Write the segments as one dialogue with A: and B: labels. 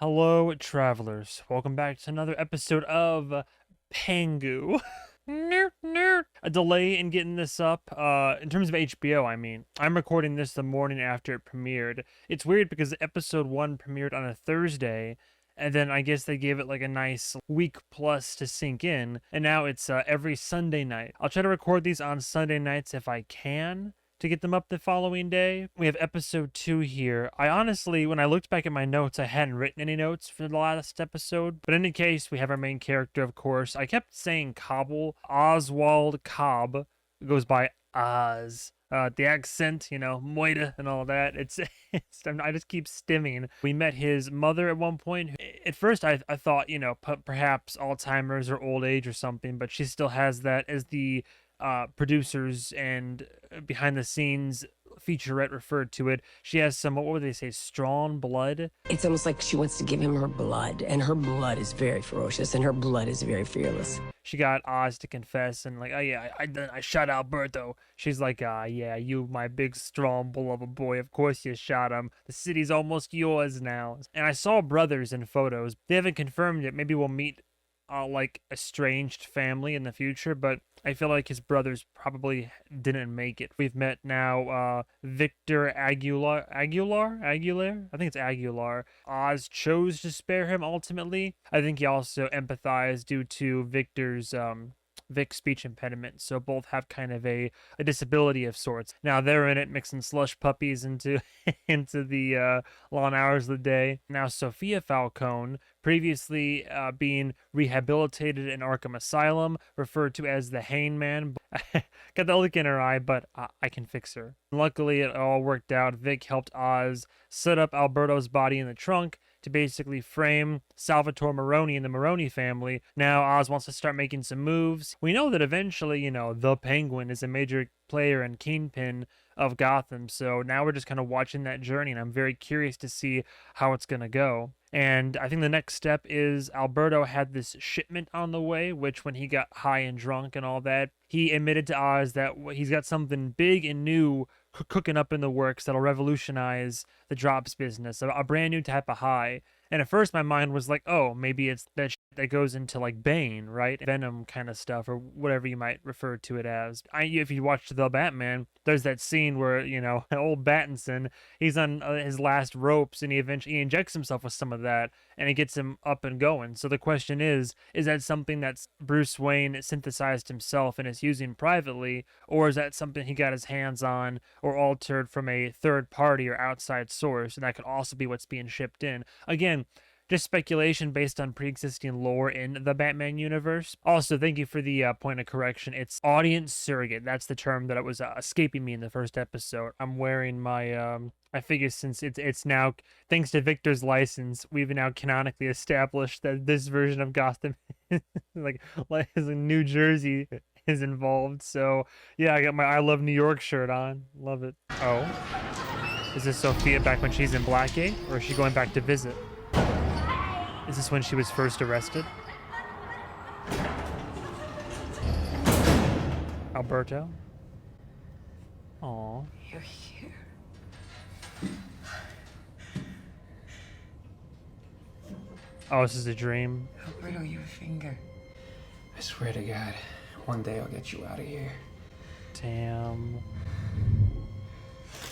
A: Hello, travelers. Welcome back to another episode of Pengu. Nerd, nerd. A delay in getting this up. In terms of HBO, I mean. I'm recording this the morning after it premiered. It's weird because episode 1 premiered on a Thursday, and then I guess they gave it like a nice week plus to sink in, and now it's every Sunday night. I'll try to record these on Sunday nights if I can, to get them up the following day. We have episode 2 here. I honestly, when I looked back at my notes, I hadn't written any notes for the last episode. But in any case, we have our main character, of course. I kept saying Cobble. Oswald Cobb goes by Oz. The accent, moida and all that. I just keep stimming. We met his mother at one point. At first, I thought, perhaps Alzheimer's or old age or something, but she still has that, as the producers and behind the scenes featurette referred to it. She has some, what would they say, strong blood?
B: It's almost like she wants to give him her blood, and her blood is very ferocious, and her blood is very fearless.
A: She got Oz to confess, and like, oh yeah, I shot Alberto. She's like, yeah, you, my big, strong, beloved boy, of course you shot him. The city's almost yours now. And I saw brothers in photos. They haven't confirmed it. Maybe we'll meet like estranged family in the future, but I feel like his brothers probably didn't make it. We've met now Victor Aguilar. I think it's Aguilar. Oz chose to spare him ultimately. I think he also empathized due to Vic's speech impediment, so both have kind of a disability of sorts. Now they're in it mixing slush puppies into the long hours of the day. Now Sophia Falcone, previously being rehabilitated in Arkham Asylum, referred to as the Hangman. Got the look in her eye, but I can fix her. Luckily, it all worked out. Vic helped Oz set up Alberto's body in the trunk to basically frame Salvatore Maroni and the Maroni family. Now Oz wants to start making some moves. We know that eventually, the Penguin is a major player and kingpin of Gotham, so now we're just kind of watching that journey, and I'm very curious to see how it's gonna go. And I think the next step is Alberto had this shipment on the way, which when he got high and drunk and all that, he admitted to Oz that he's got something big and new cooking up in the works that'll revolutionize the drops business, a brand new type of high. And at first my mind was like, oh, maybe it's that that goes into like Bane, right? Venom kind of stuff, or whatever you might refer to it as. If you watched The Batman, there's that scene where, old Battinson, he's on his last ropes, and he eventually injects himself with some of that, and it gets him up and going. So the question is that something that's Bruce Wayne synthesized himself and is using privately, or is that something he got his hands on or altered from a third party or outside source, and that could also be what's being shipped in? Again, just speculation based on pre-existing lore in the Batman universe. Also, thank you for the point of correction. It's audience surrogate. That's the term that it was escaping me in the first episode. I'm wearing my I figure since it's now, thanks to Victor's license, we've now canonically established that this version of Gotham like New Jersey is involved. So yeah, I got my I Love New York shirt on. Love it. Oh, is this Sophia back when she's in Blackgate, or is she going back to visit? Is this when she was first arrested? Alberto? Aww.
B: You're here.
A: Oh, this is a dream.
B: Alberto, your finger.
C: I swear to God, one day I'll get you out of here.
A: Damn.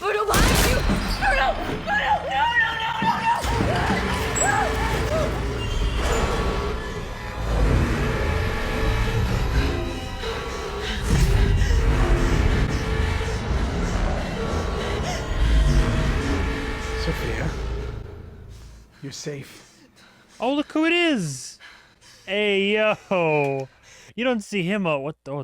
B: Alberto, behind you! Alberto! No!
C: Sophia, you're safe.
A: Oh, look who it is! Hey, yo! You don't see him,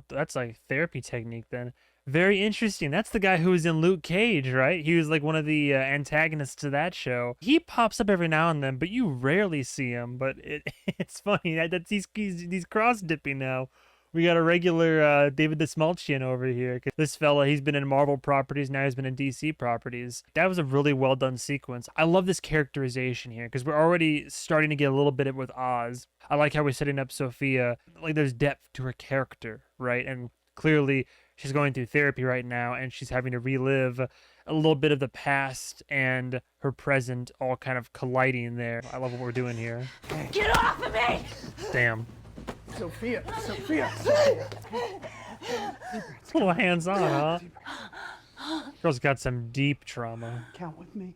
A: that's like therapy technique then. Very interesting. That's the guy who was in Luke Cage, right? He was like one of the antagonists to that show. He pops up every now and then, but you rarely see him. But it's funny that he's cross-dipping now. We got a regular David Desmalchian over here. This fella, he's been in Marvel properties, now he's been in DC properties. That was a really well done sequence. I love this characterization here, because we're already starting to get a little bit with Oz. I like how we're setting up Sophia. Like, there's depth to her character, right? And clearly, she's going through therapy right now, and she's having to relive a little bit of the past and her present all kind of colliding there. I love what we're doing here.
D: Get off of me!
A: Damn.
E: Sophia, Sophia.
A: It's a little hands-on, huh? Girl's got some deep trauma.
E: Count with me.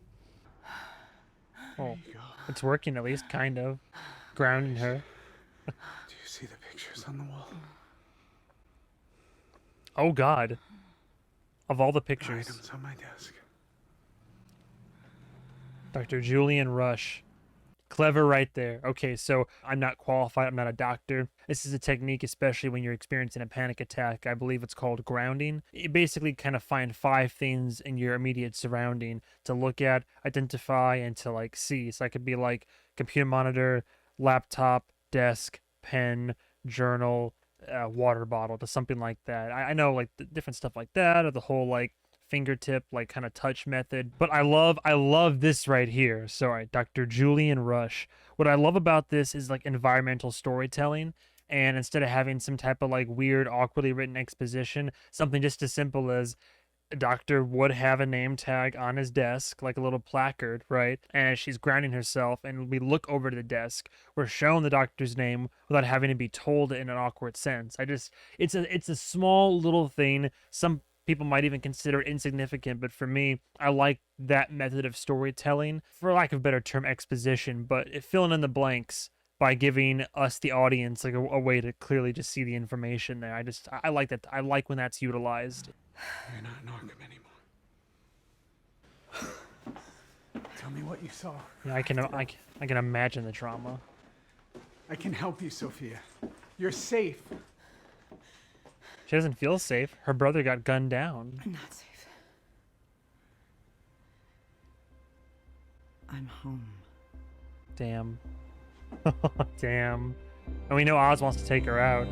A: Oh, it's working at least, kind of. Grounding her.
E: Do you see the pictures on the wall?
A: Oh, God. Of all the pictures.
E: Items on my desk.
A: Dr. Julian Rush. Clever right there. Okay, so I'm not qualified. I'm not a doctor. This is a technique, especially when you're experiencing a panic attack. I believe it's called grounding. You basically kind of find 5 things in your immediate surrounding to look at, identify, and to like see. So I could be like computer monitor, laptop, desk, pen, journal, water bottle, to something like that. I know like the different stuff like that, or the whole like fingertip like kind of touch method, but I love this right here. So all right, Dr. Julian Rush. What I love about this is like environmental storytelling, and instead of having some type of like weird awkwardly written exposition, something just as simple as a doctor would have a name tag on his desk, like a little placard, right? And as she's grounding herself and we look over to the desk, we're shown the doctor's name without having to be told in an awkward sense. It's a small little thing. Some people might even consider it insignificant, but for me, I like that method of storytelling, for lack of a better term, exposition, but filling in the blanks by giving us, the audience, like a way to clearly just see the information there. I like that. I like when that's utilized.
E: You're not an Arkham anymore. Tell me what you saw.
A: Yeah, I can imagine the trauma.
E: I can help you, Sophia. You're safe.
A: She doesn't feel safe. Her brother got gunned down.
D: I'm not safe. I'm home.
A: Damn. Damn. And we know Oz wants to take her out.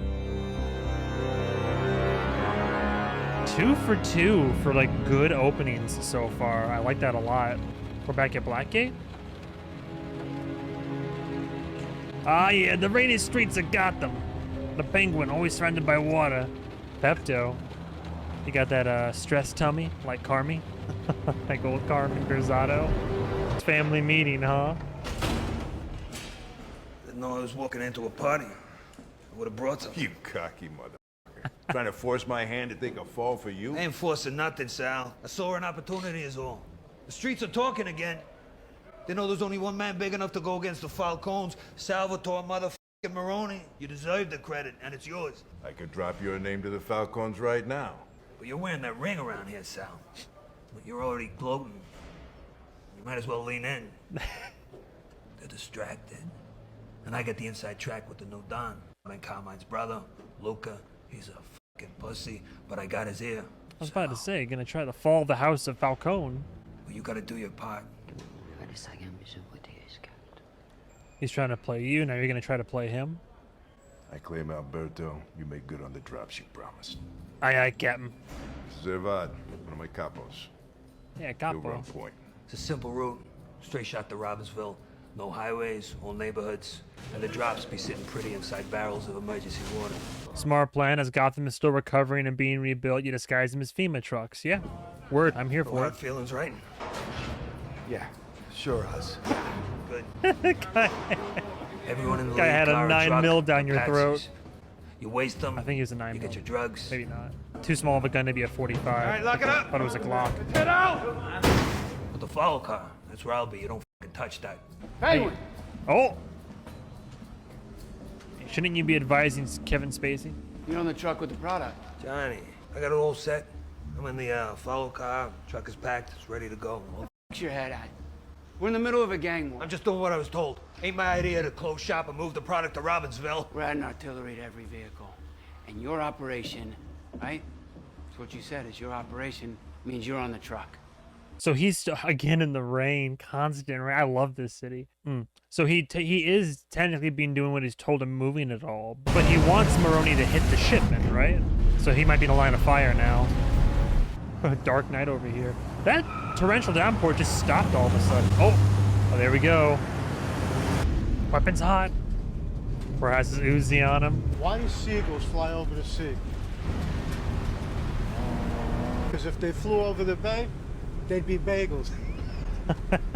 A: 2 for 2 for like good openings so far. I like that a lot. We're back at Blackgate. Ah, yeah, the rainy streets of Gotham. The Penguin, always surrounded by water. Pepto. You got that stress tummy, like Carmi? Like old Carmen Grisado. Family meeting, huh?
F: Didn't know I was walking into a party. I would have brought something.
G: You cocky motherfucker. Trying to force my hand to take a fall for you?
F: I ain't forcing nothing, Sal. I saw an opportunity is all. The streets are talking again. They know there's only one man big enough to go against the Falcones, Salvatore motherfucking Maroni. You deserve the credit, and it's yours.
G: I could drop your name to the Falcons right now.
F: But you're wearing that ring around here, Sal. But you're already gloating. You might as well lean in. They're distracted. And I got the inside track with the new Don. I'm Carmine's brother, Luca. He's a fucking pussy, but I got his ear.
A: I was about to say, gonna try to fall the house of Falcone.
F: But you gotta do your part.
A: He's trying to play you, now you're gonna try to play him?
G: I claim Alberto. You make good on the drops you promised.
A: Aye, Captain.
G: Zervad, one of my capos.
A: Yeah,
G: You're on
A: capo.
G: point.
F: It's a simple route. Straight shot to Robbinsville. No highways, all neighborhoods. And the drops be sitting pretty inside barrels of emergency water.
A: Smart plan, as Gotham is still recovering and being rebuilt, you disguise them as FEMA trucks. Yeah, word, I'm here
F: No
A: for
F: hard
A: it.
F: feelings, right?
G: Yeah, sure, Oz.
F: Good.
A: Guy
F: Everyone in the
A: Guy
F: lead
A: had a
F: car and
A: 9
F: truck
A: mil down
F: are
A: your
F: patsies.
A: throat.
F: You waste them.
A: I think he was a 9
F: You
A: mil.
F: get your drugs.
A: Maybe not. Too small of a gun to be a 45.
F: All right, lock it up.
A: Thought it was a Glock.
E: Get out!
F: With the follow car, that's where I'll be. You don't fucking touch that.
E: Penguin!
A: Oh! Shouldn't you be advising Kevin Spacey?
E: You're on the truck with the product.
F: Johnny, I got it all set. I'm in the follow car. Truck is packed. It's ready to go.
E: What's your head at? We're in the middle of a gang war.
F: I'm just doing what I was told. Ain't my idea to close shop and move the product to Robbinsville.
E: We're adding artillery to every vehicle. And your operation, right? That's what you said, is your operation means you're on the truck.
A: So he's again in the rain, constant rain. I love this city. So he is technically being doing what he's told him, moving it all. But he wants Maroni to hit the shipment, right? So he might be in a line of fire now. Dark night over here. That torrential downpour just stopped all of a sudden. Oh, there we go. Weapons hot. Or has his Uzi on him.
H: Why do seagulls fly over the sea? Because if they flew over the bay, they'd be bagels.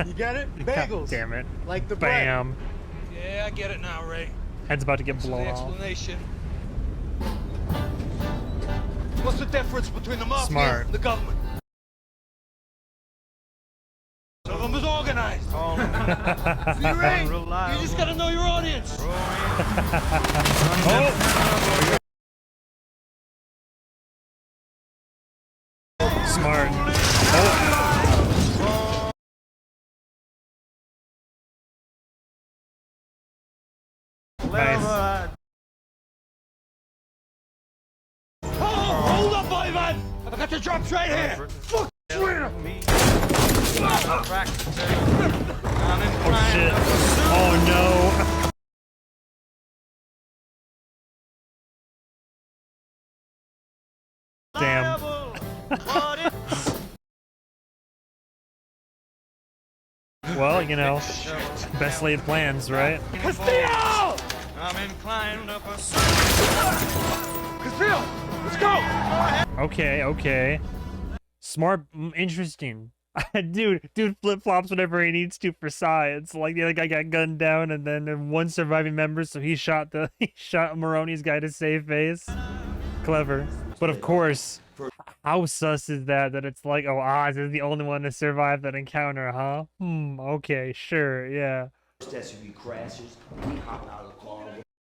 H: You get it? Bagels.
A: God damn it.
H: Like the bread.
A: Bam.
F: Yeah, I get it now, Ray.
A: Head's about to get
F: So the
A: blown off.
F: explanation. What's the difference between the mafia
A: Smart.
F: and the government? Some of them is organized. See, Ray, you just gotta know your audience.
A: Oh! Smart. Oh. Nice.
F: Hold up, Ivan! I got the drops right here. Fuck, swear.
A: Oh shit. Oh no. Damn. Well, you know, best laid plans, right?
F: Castillo! I'm inclined to pursue. Castillo, let's go!
A: Okay, okay. Smart, interesting. dude flip-flops whenever he needs to for science. Like the other guy got gunned down and then one surviving member, so he shot Maroney's guy to save face. Clever. But of course, how sus is that it's like, oh, Oz is the only one to survive that encounter, huh? Okay, sure, yeah.
D: SUV crashes, we hop out of the car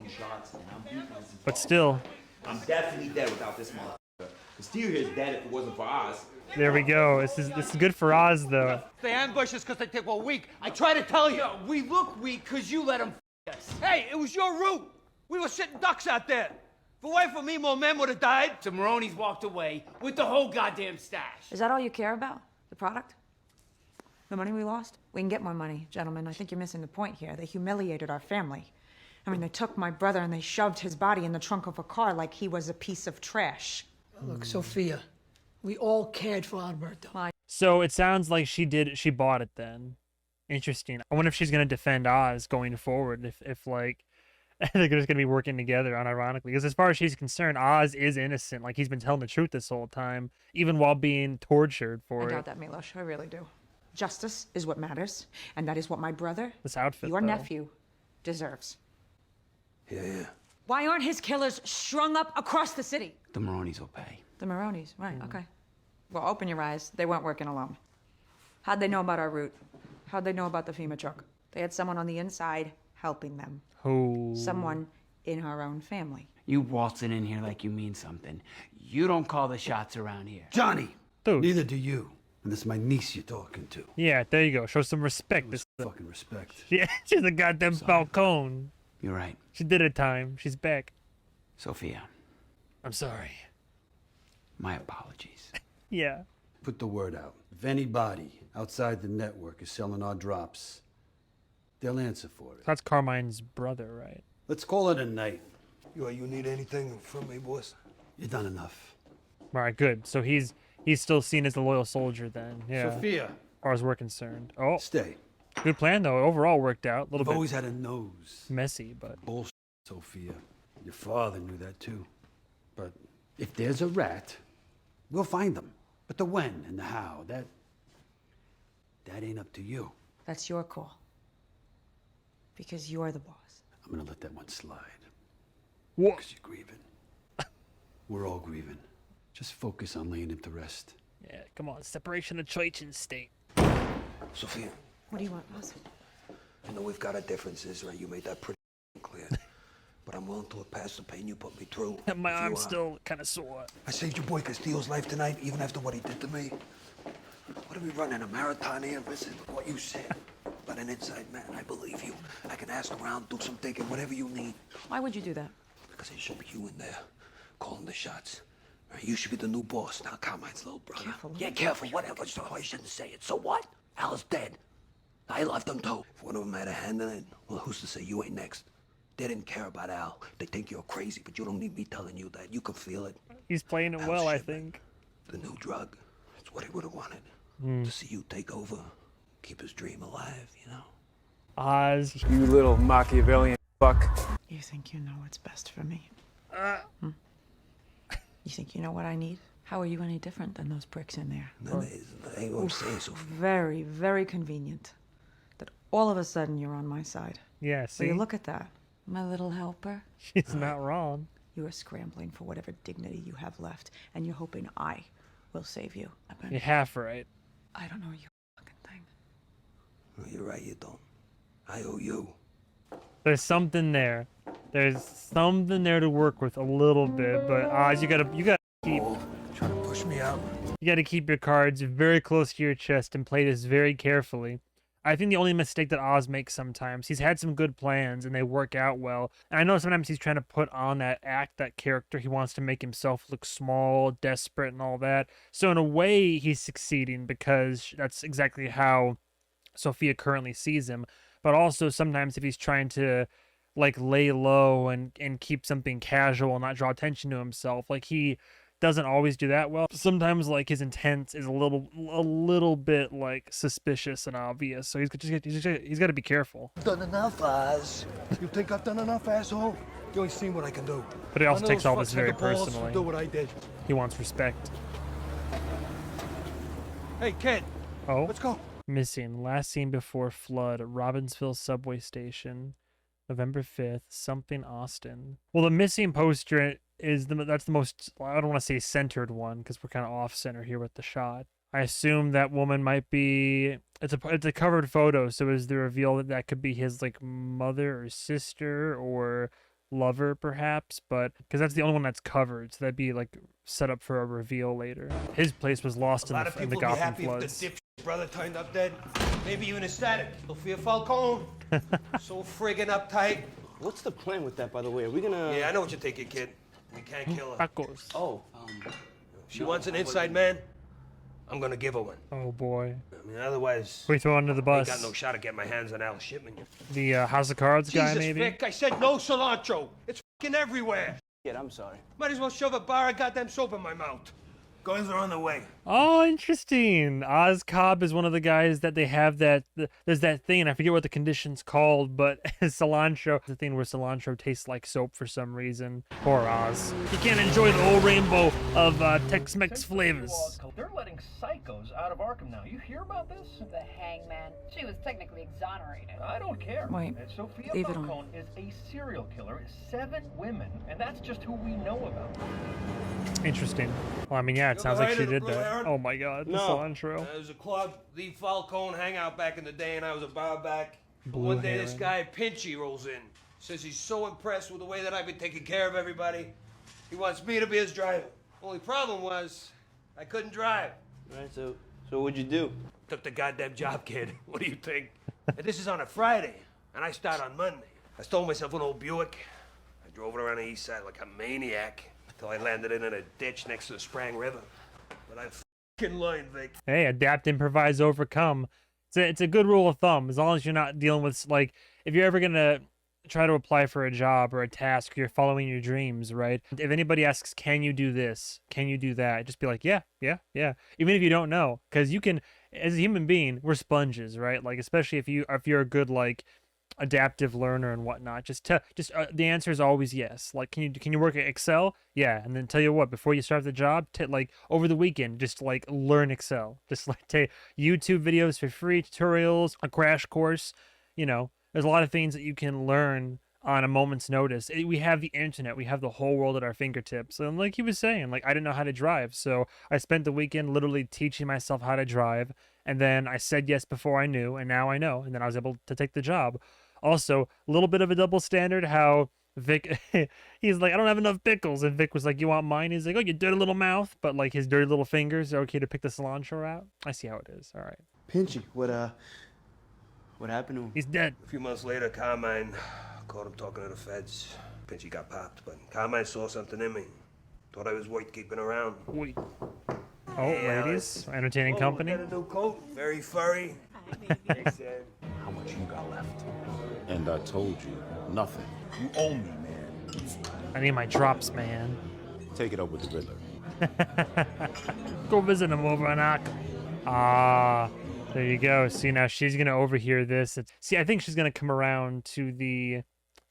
D: with shots, and I'm beating this.
A: But still,
D: I'm definitely dead without this motherfucker. Castillo here is dead if it wasn't for Oz.
A: there we go. This is good for Oz, though.
E: They ambush us because they think we're weak. I try to tell you. We look weak because you let them us.
F: Hey, it was your route. We were sitting ducks out there. If it weren't for me, more men would have died.
E: So Maroney's walked away with the whole goddamn stash.
I: Is that all you care about? The product? The money we lost? We can get more money, gentlemen. I think you're missing the point here. They humiliated our family. I mean, they took my brother and they shoved his body in the trunk of a car like he was a piece of trash.
J: Look, Sophia, we all cared for Alberto.
A: So it sounds like she bought it then. Interesting. I wonder if she's gonna defend Oz going forward, if like they're just gonna be working together unironically. Because as far as she's concerned, Oz is innocent. Like he's been telling the truth this whole time, even while being tortured for
I: I
A: it.
I: doubt that, Milos. I really do. Justice is what matters, and that is what my brother,
A: This outfit,
I: your
A: though.
I: nephew, deserves.
G: Yeah.
I: Why aren't his killers strung up across the city?
E: The Maroney's will pay.
I: The Maronis, right, okay. Well, open your eyes. They weren't working alone. How'd they know about our route? How'd they know about the FEMA truck? They had someone on the inside helping them.
A: Who?
I: Someone in our own family.
E: You waltzing in here like you mean something. You don't call the shots around here.
K: Johnny!
A: Dude.
K: Neither do you. And this is my niece you're talking to.
A: Yeah, there you go. Show some respect. This
K: Fucking respect.
A: Yeah, she's a goddamn Falcone.
E: You're right.
A: She did it time. She's back.
E: Sophia,
A: I'm sorry.
E: my apologies.
A: Yeah.
K: Put the word out. If anybody outside the network is selling our drops, they'll answer for it.
A: That's Carmine's brother, right?
K: Let's call it a night.
F: You need anything from me, boss?
K: You've done enough.
A: All right, good. So he's still seen as a loyal soldier then. Yeah.
K: Sophia,
A: As far as we're concerned. Oh,
K: stay.
A: good plan though. Overall worked out. A little
K: You've
A: bit
K: always had a nose.
A: messy, but
K: Bullshit, Sophia. Your father knew that too. But if there's a rat, we'll find them. But the when and the how, that ain't up to you.
I: That's your call. Because you're the boss.
K: I'm gonna let that one slide.
A: what?
K: Because you're grieving. We're all grieving. Just focus on laying him to rest.
A: Yeah, come on. Separation of church and state.
F: Sophia,
I: What do you want, boss?
F: I know we've got our differences, right? You made that pretty clear. But I'm willing to look past the pain you put me through.
A: My
F: If you
A: arm's
F: are.
A: still kind of sore.
F: I saved your boy Castillo's life tonight, even after what he did to me. What are we running, a marathon here? Listen to what you said. But an inside man, I believe you. I can ask around, do some thinking, whatever you need.
I: Why would you do that?
F: Because it should be you in there, calling the shots. Right, you should be the new boss, not Carmine's little brother.
I: Careful.
F: Yeah, careful, whatever. So I shouldn't say it. So what? Al's dead. I left him too. If one of them had a hand in it, well, who's to say you ain't next? They didn't care about Al. They think you're crazy, but you don't need me telling you that. You can feel it.
A: He's playing it
F: Al's
A: well, I
F: shipment.
A: think.
F: The new drug. That's what he would have wanted. To see you take over, keep his dream alive, you know?
A: Oz.
C: You little Machiavellian fuck.
I: You think you know what's best for me? You think you know what I need? How are you any different than those pricks in there?
F: No, I ain't gonna say so.
I: Very, very convenient that all of a sudden you're on my side.
A: Yeah,
I: Will
A: see?
I: you look at that? My little helper.
A: She's not wrong.
I: You are scrambling for whatever dignity you have left, and you're hoping I will save you.
A: You're half right.
I: I don't know you fucking thing.
F: No, you're right, you don't. I owe you.
A: There's something there. There's something there to work with a little bit, but Oz, you gotta keep
F: Trying to push me out.
A: you gotta keep your cards very close to your chest and play this very carefully. I think the only mistake that Oz makes sometimes, he's had some good plans and they work out well. And I know sometimes he's trying to put on that act, that character. He wants to make himself look small, desperate, and all that. So in a way, he's succeeding because that's exactly how Sophia currently sees him. But also sometimes if he's trying to like lay low and keep something casual and not draw attention to himself, like he doesn't always do that well. Sometimes like his intent is a little bit like suspicious and obvious. So he's got to be careful.
F: Done enough, Oz. You think I've done enough, asshole? You ain't seen what I can do.
A: But he also
F: None of
A: takes
F: those
A: all this
F: fucks
A: very
F: had the balls to
A: personally.
F: Do what I did.
A: He wants respect.
F: Hey, kid.
A: Oh,
F: Let's go.
A: missing. Last seen before flood. Robbinsville subway station, November 5th. Something Austin. Well, the missing poster is that's the most, I don't want to say centered one because we're kind of off center here with the shot. I assume that woman might be, it's a covered photo, so is the reveal that that could be his like mother or sister or lover perhaps, but because that's the only one that's covered, so that'd be like set up for a reveal later. His place was lost in the Gotham floods.
F: The brother turned up dead. Maybe even ecstatic. Sophia Falcone. So friggin' uptight.
D: What's the plan with that, by the way? Are we gonna...
F: Yeah, I know what you're thinking, kid. We can't kill her.
A: Tacos.
D: Oh,
F: She wants an inside man. I'm gonna give her one.
A: Oh boy.
F: I mean, otherwise,
A: We throw under the
F: I ain't
A: bus.
F: got no shot to get my hands on Al Shipman.
A: The House of Cards guy,
F: Jesus,
A: maybe?
F: Vic, I said no cilantro. It's fucking everywhere.
D: shit, I'm sorry.
F: Might as well shove a bar of goddamn soap in my mouth. Guns are on the way.
A: Oh, interesting. Oz Cobb is one of the guys that they have that. There's that thing, and I forget what the condition's called, but cilantro. The thing where cilantro tastes like soap for some reason. Poor Oz. You can't enjoy the whole rainbow of Tex-Mex flavors.
L: They're letting psychos out of Arkham now. You hear about this?
M: The hangman. She was technically exonerated.
L: I don't care.
I: Wait,
L: And Sophia
I: leave it on.
L: Falcone is a serial killer. 7 women, and that's just who we know about.
A: Interesting. Well, I mean, yeah, it sounds like she did that.
F: Aaron?
A: Oh my god, the
F: No.
A: cilantro.
F: There was a club, the Falcone hangout back in the day, and I was a bar back. But
A: Blue
F: one day this
A: herring.
F: guy, Pinchy, rolls in. Says he's so impressed with the way that I've been taking care of everybody. He wants me to be his driver. Only problem was, I couldn't drive.
D: Right, so what'd you do?
F: Took the goddamn job, kid. What do you think? And this is on a Friday, and I start on Monday. I stole myself an old Buick. I drove it around the east side like a maniac until I landed it in a ditch next to the Sprang River. But I fucking learned, Vic.
A: Hey, adapt, improvise, overcome. It's a good rule of thumb. As long as you're not dealing with, like, if you're ever gonna try to apply for a job or a task, you're following your dreams, right? If anybody asks, can you do this? Can you do that? Just be like, yeah. Even if you don't know, because you can, as a human being, we're sponges, right? Like, especially if you're a good, like, adaptive learner and whatnot, the answer is always yes. Like, can you work at Excel? Yeah. And then tell you what, before you start the job, like over the weekend, just like learn Excel. Just like take YouTube videos for free, tutorials, a crash course. You know, there's a lot of things that you can learn on a moment's notice. We have the internet, we have the whole world at our fingertips. And like he was saying, like, I didn't know how to drive, so I spent the weekend literally teaching myself how to drive, and then I said yes before I knew, and now I know, and then I was able to take the job. Also, a little bit of a double standard, how Vic, he's like, I don't have enough pickles, and Vic was like, you want mine? He's like, oh, you dirty little mouth, but like his dirty little fingers are okay to pick the cilantro out. I see how it is. All right.
D: Pinchy, what happened to him?
A: He's dead.
F: A few months later, Carmine caught him talking to the feds. Pinchy got popped, but Carmine saw something in me. Thought I was worth keeping around.
A: Wait. Oh, ladies, entertaining company.
F: Got a new coat, very furry. He said,
G: How much you got left? And I told you, nothing. You owe me, man.
A: I need my drops, man.
G: Take it up with the Riddler.
A: Go visit him over on Arkham. Ah, there you go. See, now she's gonna overhear this. See, I think she's gonna come around to the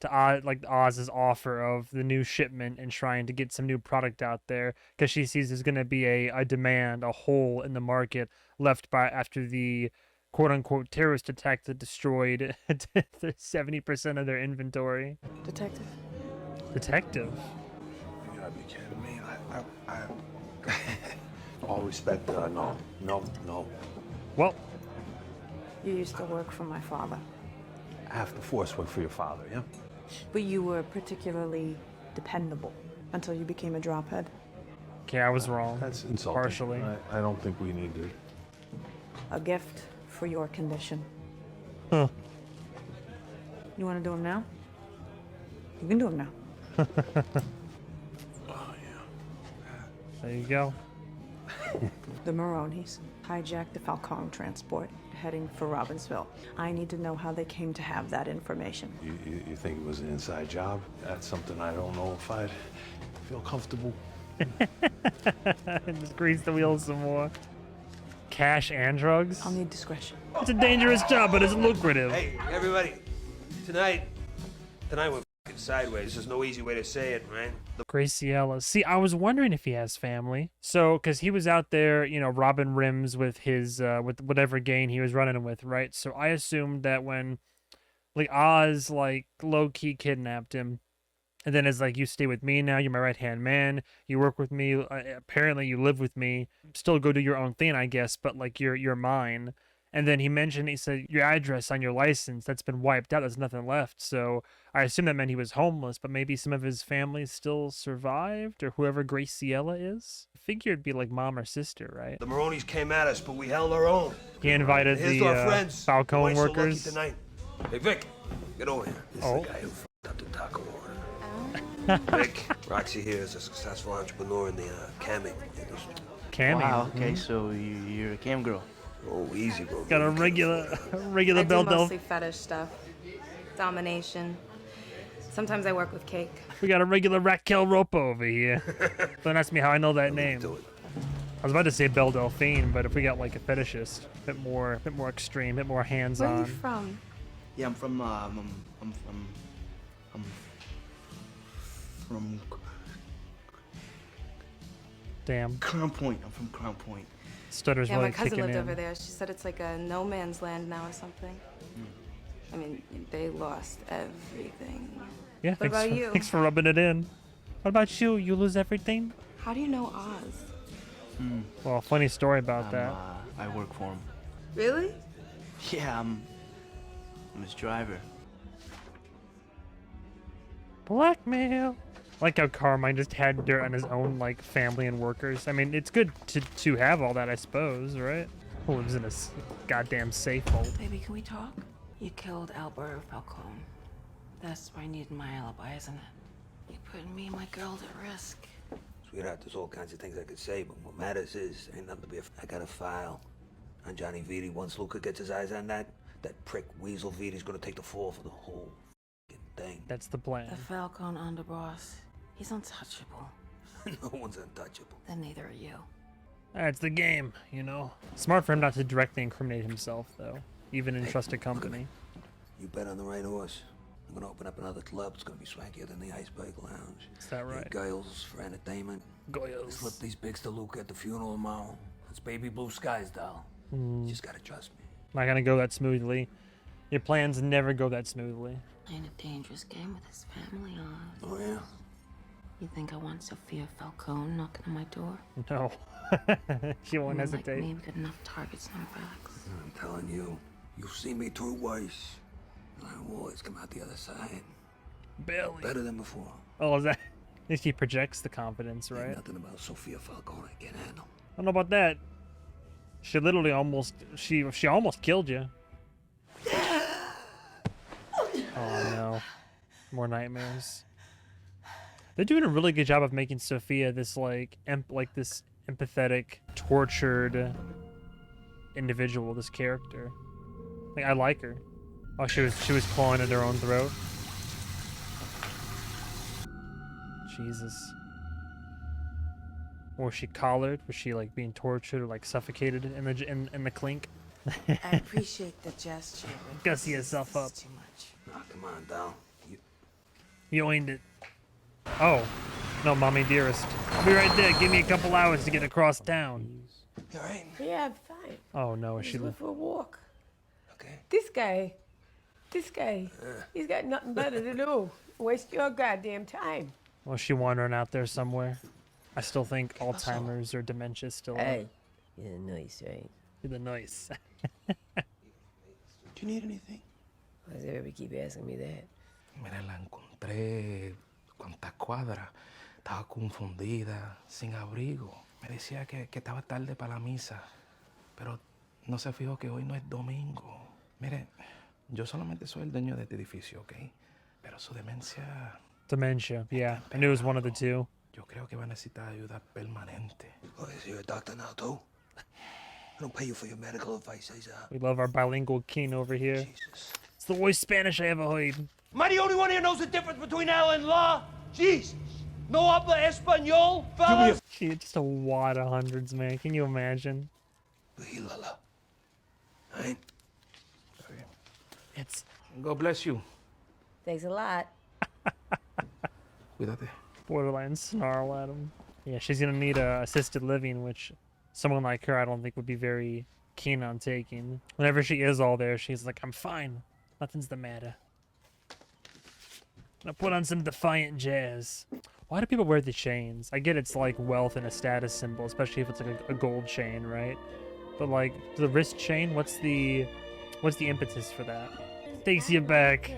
A: to Oz's offer of the new shipment and trying to get some new product out there because she sees there's going to be a demand, a hole in the market left by after the quote-unquote terrorist attack that destroyed 70% of their inventory.
I: Detective?
A: Detective?
G: You gotta be kidding me. All respect, no.
A: Well,
I: You used to work for my father,
G: I have to force work for your father, yeah?
I: but you were particularly dependable until you became a drophead.
A: okay, I was wrong.
G: That's insulting.
A: Partially.
G: I don't think we need to.
I: A gift for your condition.
A: Huh.
I: You want to do them now? You can do them now.
A: There you go.
I: The Maronis hijacked the Falcone transport heading for Robbinsville. I need to know how they came to have that information.
G: You think it was an inside job? That's something I don't know if I'd feel comfortable.
A: Just grease the wheels some more. Cash and drugs?
I: I'll need discretion.
A: It's a dangerous job, but it's lucrative.
F: Hey, everybody. Tonight we're f***ing sideways. There's no easy way to say it, right?
A: Graciela. See, I was wondering if he has family. So, because he was out there, you know, robbing rims with his, with whatever gang he was running with, right? So I assumed that when, like, Oz, like, low-key kidnapped him, and then it's like, you stay with me now, you're my right-hand man, you work with me, apparently you live with me, still go do your own thing, I guess, but, like, you're mine. And then he said, your address on your license, that's been wiped out, there's nothing left. So I assume that meant he was homeless, but maybe some of his family still survived, or whoever Graciela is. I figured it'd be like mom or sister, right?
F: The Maronis came at us, but we held our own.
A: He invited
F: Here's
A: the
F: to our friends.
A: Falcone
F: Who ain't
A: workers.
F: So lucky tonight. Hey, Vic, get over here. This
A: Oh.
F: is the guy who f***ed up the taco order. Vic, Roxy here is a successful entrepreneur in the camming industry.
A: Camming?
N: Wow, okay, so you're a cam girl.
F: Oh, easy, bro.
A: Got a regular
O: I
A: Belle
O: do
A: Delphine.
O: mostly fetish stuff. Domination. Sometimes I work with cake.
A: We got a regular Raquel Ropa over here. Don't ask me how I know that name. I was about to say Belle Delphine, but if we got like a fetishist, a bit more extreme, a bit more
O: Where are
A: hands-on.
O: you from?
N: Yeah, I'm from
A: Damn.
N: Crown Point. I'm from Crown Point.
A: Stutter's
O: Yeah,
A: really
O: my cousin
A: kicking
O: lived
A: in.
O: over there. She said it's like a no man's land now or something. I mean, they lost everything.
A: Yeah,
O: What
A: thanks
O: about
A: for,
O: you?
A: thanks for rubbing it in. What about you? You lose everything?
O: How do you know Oz?
A: Well, funny story about that.
N: I work for him.
O: Really?
N: Yeah, I'm his driver.
A: Blackmail. I like how Carmine just had dirt on his own, like, family and workers. I mean, it's good to have all that, I suppose, right? Who lives in a goddamn safe hole?
B: Baby, can we talk? You killed Alberto Falcone. That's why I needed my alibi, isn't it? You're putting me and my girl at risk.
F: Sweetheart, there's all kinds of things I could say, but what matters is, ain't nothing to be I got a file on Johnny Vitti. Once Luca gets his eyes on that prick Weasel Vitti's gonna take the fall for the whole thing.
A: That's the plan.
B: The Falcone underboss. He's untouchable.
F: No one's untouchable.
B: Then neither are you.
A: That's the game, you know? Smart for him not to directly incriminate himself, though. Even in trusted company.
F: You bet on the right horse. I'm gonna open up another club. It's gonna be swankier than the Iceberg Lounge.
A: Is that right?
F: Girls for entertainment.
A: Goyles.
F: Slip these pics to Luca at the funeral tomorrow. It's baby blue skies, doll. You just gotta trust me.
A: Not gonna go that smoothly. Your plans never go that smoothly.
B: Playing a dangerous game with his family, Oz.
F: Oh, yeah?
B: You think I want Sophia Falcone knocking on my door?
A: No. She won't
B: Women
A: hesitate.
B: Like me, we got enough targets on our backs.
F: I'm telling you, you've seen me through worse. And I always come out the other side.
A: Barely.
F: Better than before.
A: Oh, is that? At least he projects the confidence, right?
F: Ain't nothing about Sophia Falcone I can't handle.
A: I don't know about that. She literally almost, she almost killed you. Oh no. More nightmares. They're doing a really good job of making Sophia this like this empathetic, tortured individual, this character. Like I like her. Oh, she was clawing at her own throat. Jesus. Or was she collared? Was she like being tortured or like suffocated in the clink?
O: I appreciate the gesture.
A: Gussy yourself up.
O: Too much.
F: Oh, come on, doll.
A: Yoined it. Oh. No, mommy dearest. I'll be right there. Give me a couple hours to get across town.
F: You alright?
P: Yeah, I'm fine.
A: Oh no, is
P: I
A: she...
P: just went for a walk.
F: Okay.
P: This guy, he's got nothing better to do. Waste your goddamn time.
A: Well, is she wandering out there somewhere? I still think Alzheimer's or dementia is still...
P: Hey, you're nice, right?
A: You're the nice.
F: Do you need anything?
P: Why does everybody keep asking me that?
Q: Mira, la encontré cuantas cuadras. Estaba confundida, sin abrigo. Me decía que estaba tarde para la misa, pero no se fijó que hoy no es domingo. Mire, yo solamente soy el dueño de este edificio, ¿ok? Pero su demencia...
A: Dementia, yeah. I knew it was one of the two.
Q: Yo creo que va a necesitar ayuda permanente.
F: Oh, is you a doctor now, too? I don't pay you for your medical advice,
A: We love our bilingual king over here. Jesus. It's the worst Spanish I ever heard.
D: Am I the only one here knows the difference between L and law? Jesus. No habla español, fellas?
A: Gee, just a wad of hundreds, man. Can you imagine?
F: Right?
A: It's...
Q: God bless you.
P: Thanks a lot.
Q: Cuídate.
A: Borderline snarl at him. Yeah, she's gonna need assisted living, which someone like her I don't think would be very keen on taking. Whenever she is all there, she's like, I'm fine. Nothing's the matter. Now put on some defiant jazz. Why do people wear the chains? I get it's like wealth and a status symbol, especially if it's like a gold chain, right? But like the wrist chain, what's the impetus for that? Takes you back.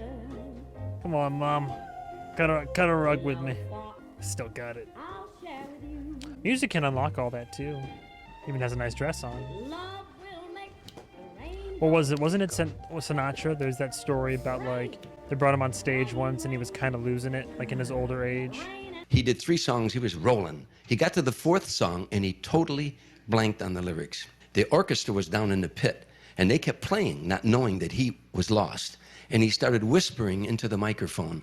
A: Come on, Mom. Cut a rug with me. Still got it. Music can unlock all that too. Even has a nice dress on. What was it? Wasn't it Sinatra? There's that story about like they brought him on stage once and he was kind of losing it, like in his older age.
R: He did 3 songs, he was rolling. He got to the 4th song and he totally blanked on the lyrics. The orchestra was down in the pit and they kept playing, not knowing that he was lost. And he started whispering into the microphone,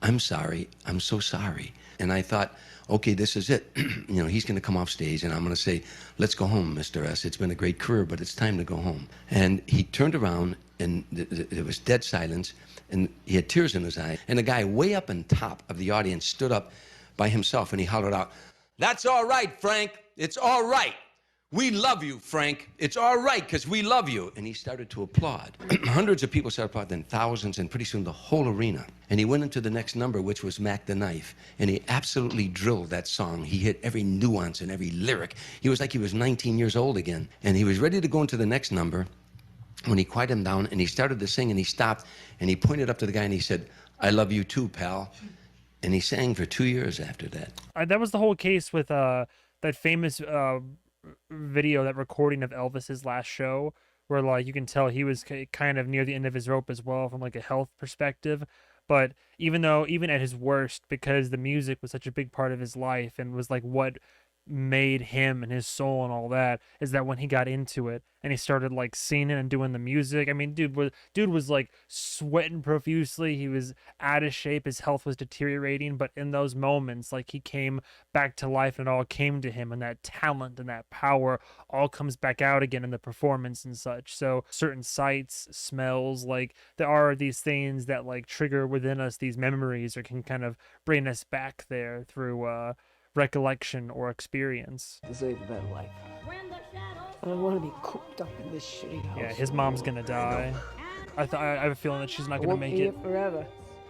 R: I'm sorry, I'm so sorry. And I thought, okay, this is it. You know, he's gonna come off stage and I'm gonna say, let's go home, Mr. S. It's been a great career, but it's time to go home. And he turned around and there was dead silence and he had tears in his eye. And the guy way up on top of the audience stood up by himself and he hollered out, that's all right, Frank, it's all right. We love you, Frank. It's all right, because we love you. And he started to applaud. Hundreds of people started applauding, thousands, and pretty soon the whole arena. And he went into the next number, which was Mac the Knife. And he absolutely drilled that song. He hit every nuance and every lyric. He was like he was 19 years old again. And he was ready to go into the next number when he quieted him down and he started to sing and he stopped and he pointed up to the guy and he said, I love you too, pal. And he sang for 2 years after that.
A: That was the whole case with that famous video, that recording of Elvis's last show, where like you can tell he was kind of near the end of his rope as well from like a health perspective. But even at his worst, because the music was such a big part of his life and was like what made him and his soul and all that, is that when he got into it and he started like singing and doing the music, I mean, dude was like sweating profusely. He was out of shape. His health was deteriorating. But in those moments, like he came back to life and it all came to him, and that talent and that power all comes back out again in the performance and such. So certain sights, smells, like there are these things that like trigger within us these memories or can kind of bring us back there through recollection or experience.
J: Deserve a better life. I don't want to be cooped up in this shitty house.
A: Yeah, his mom's gonna die. I have a feeling that she's not gonna make it
J: forever.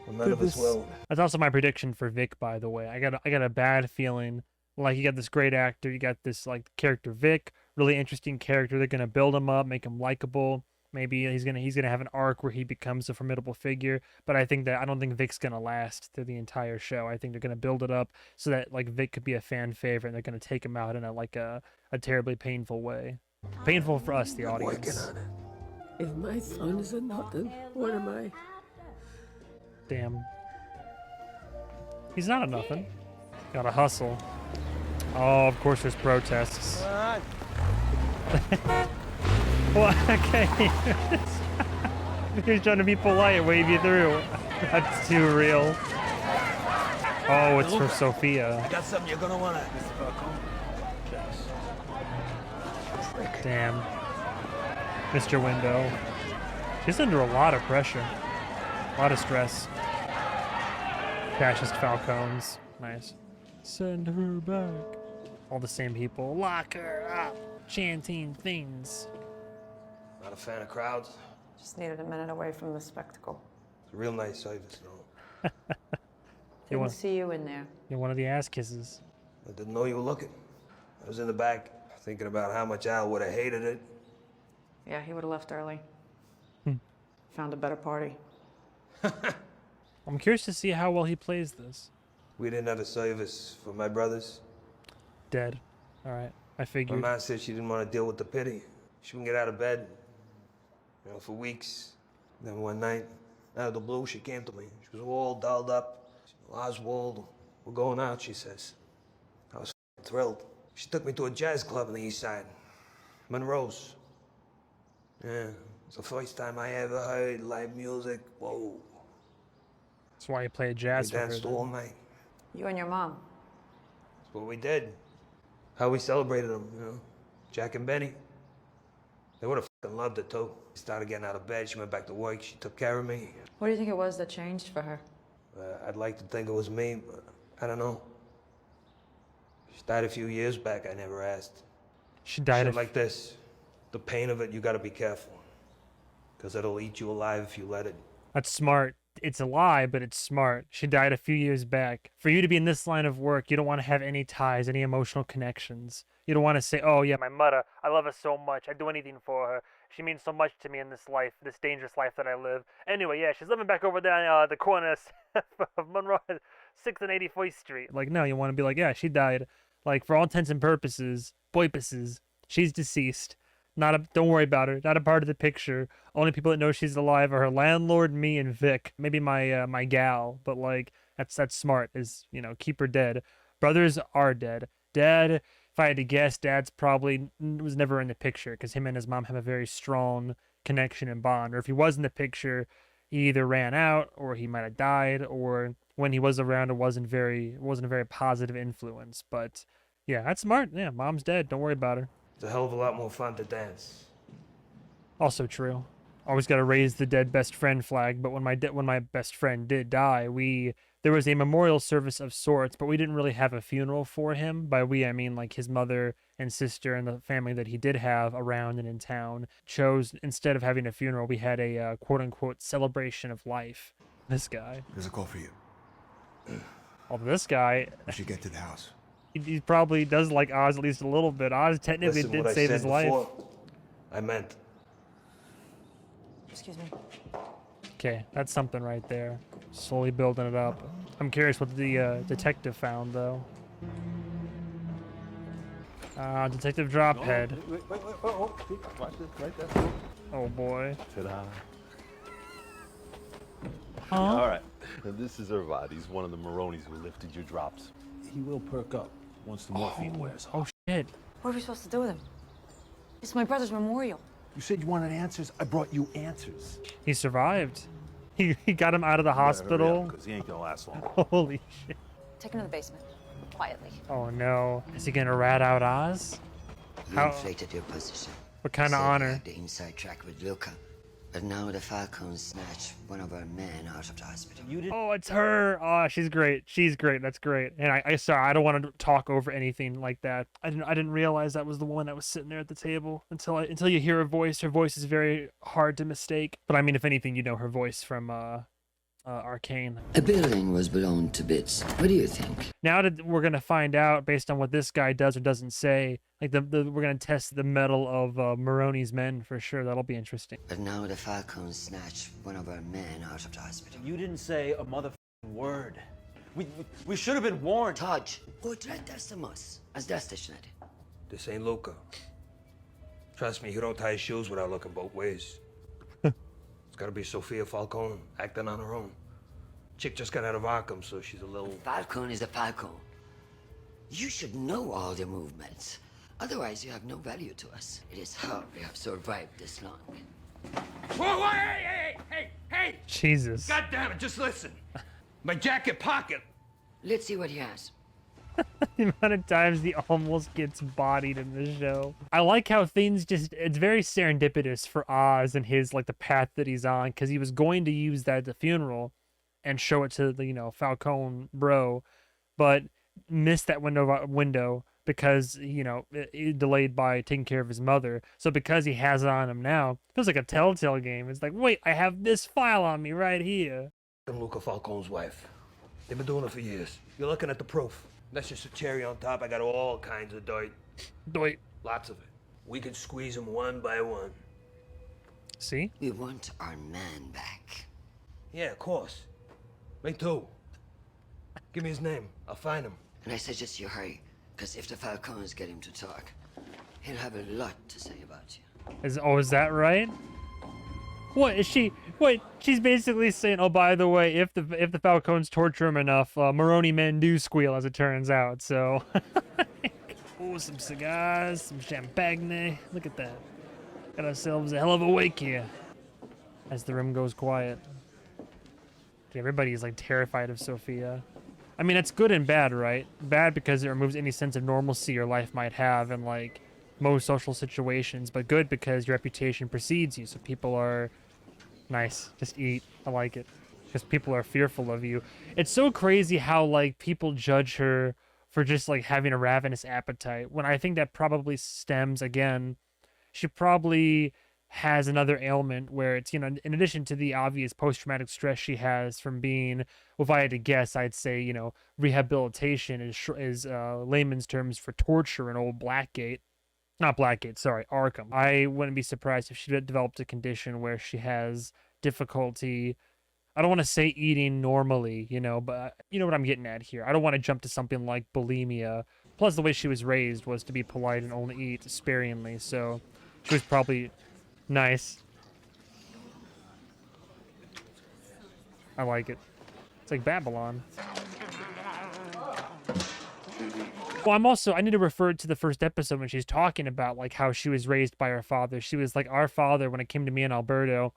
F: Well, none of us will.
A: That's also my prediction for Vic, by the way. I got a bad feeling. Like, you got this great actor, you got this like character Vic, really interesting character. They're gonna build him up, make him likable. Maybe he's gonna have an arc where he becomes a formidable figure. But I don't think Vic's gonna last through the entire show. I think they're gonna build it up so that like Vic could be a fan favorite, and they're gonna take him out in a terribly painful way. Painful for us, the audience.
J: If my son is a nothing, what am I?
A: Damn. He's not a nothing. Gotta hustle. Oh, of course there's protests. Well, okay. He's trying to be polite, wave you through. That's too real. Oh, it's for Sophia.
F: I got something you're gonna wanna.
A: Damn. Mr. Window. She's under a lot of pressure. A lot of stress. Fascist Falcones. Nice. Send her back. All the same people. Lock her up. Chanting things.
F: Not a fan of crowds.
O: Just needed a minute away from the spectacle.
F: It's a real nice service, though.
O: Didn't see you in there.
A: You're one of the ass kisses.
F: I didn't know you were looking. I was in the back, thinking about how much Al would have hated it.
O: Yeah, he would have left early. Found a better party.
A: I'm curious to see how well he plays this.
F: We didn't have a service for my brothers.
A: Dead. All right, I
F: My
A: figured.
F: mom said she didn't want to deal with the pity. She wouldn't get out of bed, for weeks. Then one night, out of the blue, she came to me. She was all dolled up. She said, Oswald, we're going out, she says. I was thrilled. She took me to a jazz club on the east side, Monroe's. Yeah, it was the first time I ever heard live music. Whoa.
A: That's why you play jazz
F: We
A: for her.
F: danced
A: then.
F: all night.
O: You and your mom.
F: That's what we did. How we celebrated them, Jack and Benny. They would have fucking loved it, too. She started getting out of bed. She went back to work. She took care of me.
O: What do you think it was that changed for her?
F: I'd like to think it was me, but I don't know. She died a few years back. I never asked.
A: She died
F: Shit like this. The pain of it, you gotta be careful. Because it'll eat you alive if you let it.
A: That's smart. It's a lie, but it's smart. She died a few years back. For you to be in this line of work, you don't want to have any ties, any emotional connections. You don't want to say, oh yeah, my mother, I love her so much. I'd do anything for her. She means so much to me in this life, this dangerous life that I live. Anyway, yeah, she's living back over there on the corner of Monroe, 6th and 81st Street. Like, no, you want to be like, yeah, she died. Like, for all intents and purposes, she's deceased. Don't worry about her. Not a part of the picture. Only people that know she's alive are her landlord, me, and Vic. Maybe my gal. But like that's smart. Is keep her dead. Brothers are dead. Dad, if I had to guess, Dad's probably was never in the picture because him and his mom have a very strong connection and bond. Or if he was in the picture, he either ran out or he might have died, or when he was around, it wasn't a very positive influence. But yeah, that's smart. Yeah, Mom's dead. Don't worry about her.
F: It's a hell of a lot more fun to dance.
A: Also true. Always got to raise the dead best friend flag. But when my best friend did die, there was a memorial service of sorts, but we didn't really have a funeral for him. By we, I mean like his mother and sister and the family that he did have around and in town chose, instead of having a funeral, we had a quote unquote celebration of life. This guy.
S: There's a call for you.
A: Well, this guy.
S: We should get to the house.
A: He probably does like Oz at least a little bit. Oz technically
F: Listen,
A: did
F: what I
A: save
F: said
A: his life.
F: before, I meant.
O: Excuse me.
A: Okay, that's something right there. Slowly building it up. I'm curious what the detective found, though. Detective Drophead.
S: Wait, oh, watch this, right there.
A: Oh boy.
T: Ta-da.
A: Huh?
T: All right. Now, this is Irvad. He's one of the Maronis who lifted your drops.
S: He will perk up once the morphine wears off.
A: Oh shit.
O: What are we supposed to do with him? It's my brother's memorial.
S: You said you wanted answers. I brought you answers.
A: He survived. He got him out of the hospital.
T: Because he ain't gonna last long.
A: Holy shit.
O: Take him to the basement. Quietly.
A: Oh no. Is he gonna rat out Oz?
U: You inflated your position.
A: What kind of
U: Said you
A: honor?
U: had the inside track with Luca. But now the Falcone snatched one of our men out of the hospital.
A: Oh, it's her. Oh, she's great. She's great. That's great. And I sorry, I don't want to talk over anything like that. I didn't realize that was the woman that was sitting there at the table until you hear her voice. Her voice is very hard to mistake. But I mean, if anything, you know her voice from Arcane.
U: A building was blown to bits. What do you think?
A: Now that we're gonna find out based on what this guy does or doesn't say, like we're gonna test the mettle of Maroni's men for sure. That'll be interesting.
U: But now the Falcone snatched one of our men out of the hospital.
N: You didn't say a motherfucking word. We should have been warned.
U: Touch. Portrait testamos. As destined.
F: This ain't Luca. Trust me, he don't tie his shoes without looking both ways. It's gotta be Sophia Falcone, acting on her own. Chick just got out of Arkham, so she's a little...
U: Falcone is a Falcone. You should know all their movements. Otherwise, you have no value to us. It is how we have survived this long.
F: Whoa, hey!
A: Jesus.
F: God damn it, just listen. My jacket pocket.
U: Let's see what he has.
A: The amount of times he almost gets bodied in the show. I like how things it's very serendipitous for Oz and his, like, the path that he's on, because he was going to use that at the funeral, and show it to the, you know, Falcone bro, but missed that window because, you know, it delayed by taking care of his mother. So because he has it on him now, it feels like a Telltale game. It's like, wait, I have this file on me right here.
F: Luca Falcone's wife. They've been doing it for years. You're looking at the proof. That's just a cherry on top. I got all kinds of dirt.
A: Dirt.
F: Lots of it. We could squeeze them one by one.
A: See?
U: We want our man back.
F: Yeah, of course. Me too. Give me his name. I'll find him.
U: And I suggest you hurry, because if the Falcones get him to talk, he'll have a lot to say about you.
A: Is that right? What is she? What, she's basically saying, oh, by the way, if the Falcones torture him enough, Maroni men do squeal, as it turns out. So, oh, some cigars, some champagne. Look at that. Got ourselves a hell of a wake here. As the room goes quiet. Everybody's like terrified of Sophia. I mean, it's good and bad, right? Bad because it removes any sense of normalcy your life might have in like most social situations, but good because your reputation precedes you. So people are nice. Just eat. I like it. Because people are fearful of you. It's so crazy how like people judge her for just like having a ravenous appetite, when I think that probably stems, again, she probably has another ailment where it's, you know, in addition to the obvious post-traumatic stress she has from being, well, if I had to guess, I'd say, you know, rehabilitation is layman's terms for torture in old Blackgate. Not Blackgate, sorry, Arkham. I wouldn't be surprised if she developed a condition where she has difficulty, I don't want to say eating normally, you know, but you know what I'm getting at here. I don't want to jump to something like bulimia. Plus, the way she was raised was to be polite and only eat sparingly, so she was probably nice. I like it. It's like Babylon. Well, I need to refer to the first episode when she's talking about like how she was raised by her father. She was like, our father, when it came to me and Alberto,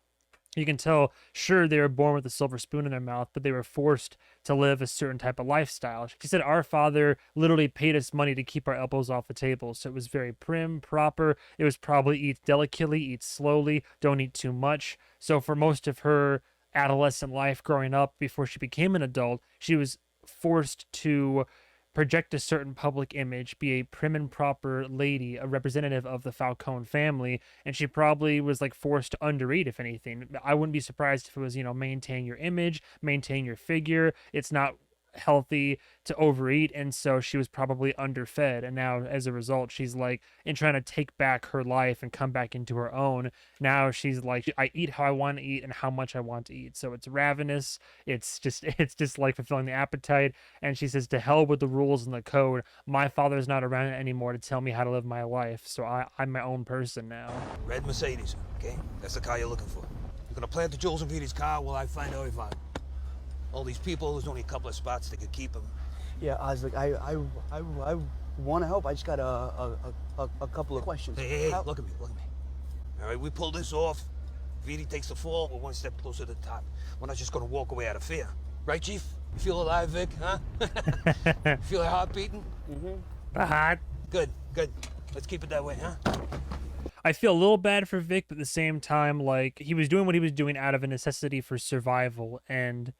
A: you can tell, sure, they were born with a silver spoon in their mouth, but they were forced to live a certain type of lifestyle. She said our father literally paid us money to keep our elbows off the table. So it was very prim, proper. It was probably eat delicately, eat slowly, don't eat too much. So for most of her adolescent life growing up before she became an adult, she was forced to project a certain public image, be a prim and proper lady, a representative of the Falcone family, and she probably was like forced to undereat, if anything. I wouldn't be surprised if it was, you know, maintain your image, maintain your figure. It's not healthy to overeat, and so she was probably underfed, and now as a result she's like, in trying to take back her life and come back into her own, now she's like, I eat how I want to eat and how much I want to eat. So it's ravenous, it's just like fulfilling the appetite. And she says, to hell with the rules and the code, my father's not around anymore to tell me how to live my life, so I'm my own person now.
F: Red Mercedes, okay? That's the car you're looking for. You're gonna plant the Jules and Vita's car while I find Irvine. All these people, there's only a couple of spots that could keep them.
H: Yeah, Oslick, I want to help. I just got a couple of questions.
F: Hey, look at me. All right, we pull this off. Viti takes the fall. We're one step closer to the top. We're not just gonna walk away out of fear. Right, Chief? You feel alive, Vic, huh? Feel your heart beating?
H: Mm-hmm.
A: The heart.
F: Good. Let's keep it that way, huh?
A: I feel a little bad for Vic, but at the same time, like, he was doing what he was doing out of a necessity for survival, and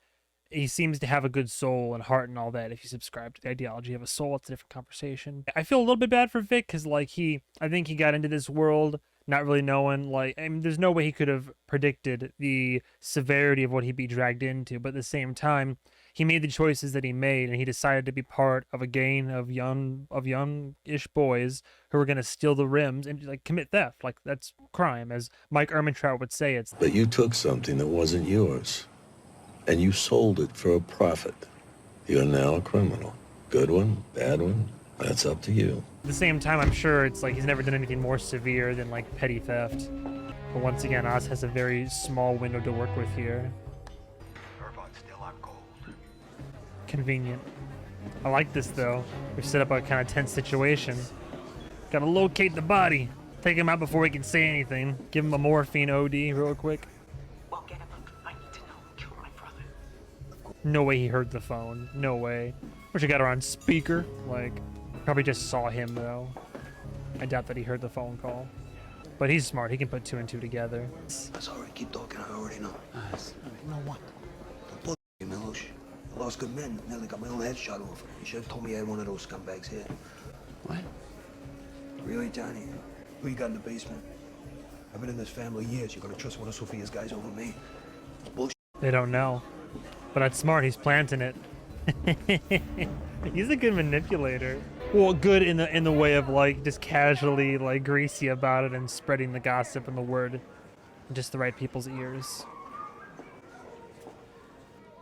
A: he seems to have a good soul and heart and all that. If you subscribe to the ideology of a soul, it's a different conversation. I feel a little bit bad for Vic because, like, I think he got into this world not really knowing, like, I mean, there's no way he could have predicted the severity of what he'd be dragged into. But at the same time, he made the choices that he made, and he decided to be part of a gang of young-ish boys who were going to steal the rims and, like, commit theft. Like, that's crime, as Mike Ehrmantraut would say.
G: But you took something that wasn't yours, and you sold it for a profit. You're now a criminal. Good one, bad one, that's up to you.
A: At the same time, I'm sure it's like he's never done anything more severe than, like, petty theft. But once again, Oz has a very small window to work with here. Convenient. I like this, though. We've set up a kind of tense situation. Gotta locate the body. Take him out before we can say anything. Give him a morphine OD real quick. No way he heard the phone. No way. Wish I got her on speaker. Like, probably just saw him, though. I doubt that he heard the phone call. But he's smart. He can put two and two together.
F: That's all right. Keep talking. I already know.
H: You know what?
F: Don't Milosh. I lost good men. Nearly got my own head shot off. You should have told me I had one of those scumbags here.
R: What?
F: Really, Johnny? Who you got in the basement? I've been in this family years. You're gonna trust one of Sophia's guys over me? Bullshit.
A: They don't know. But that's smart. He's planting it. He's a good manipulator. Well, good in the way of like just casually like greasy about it and spreading the gossip and the word in just the right people's ears.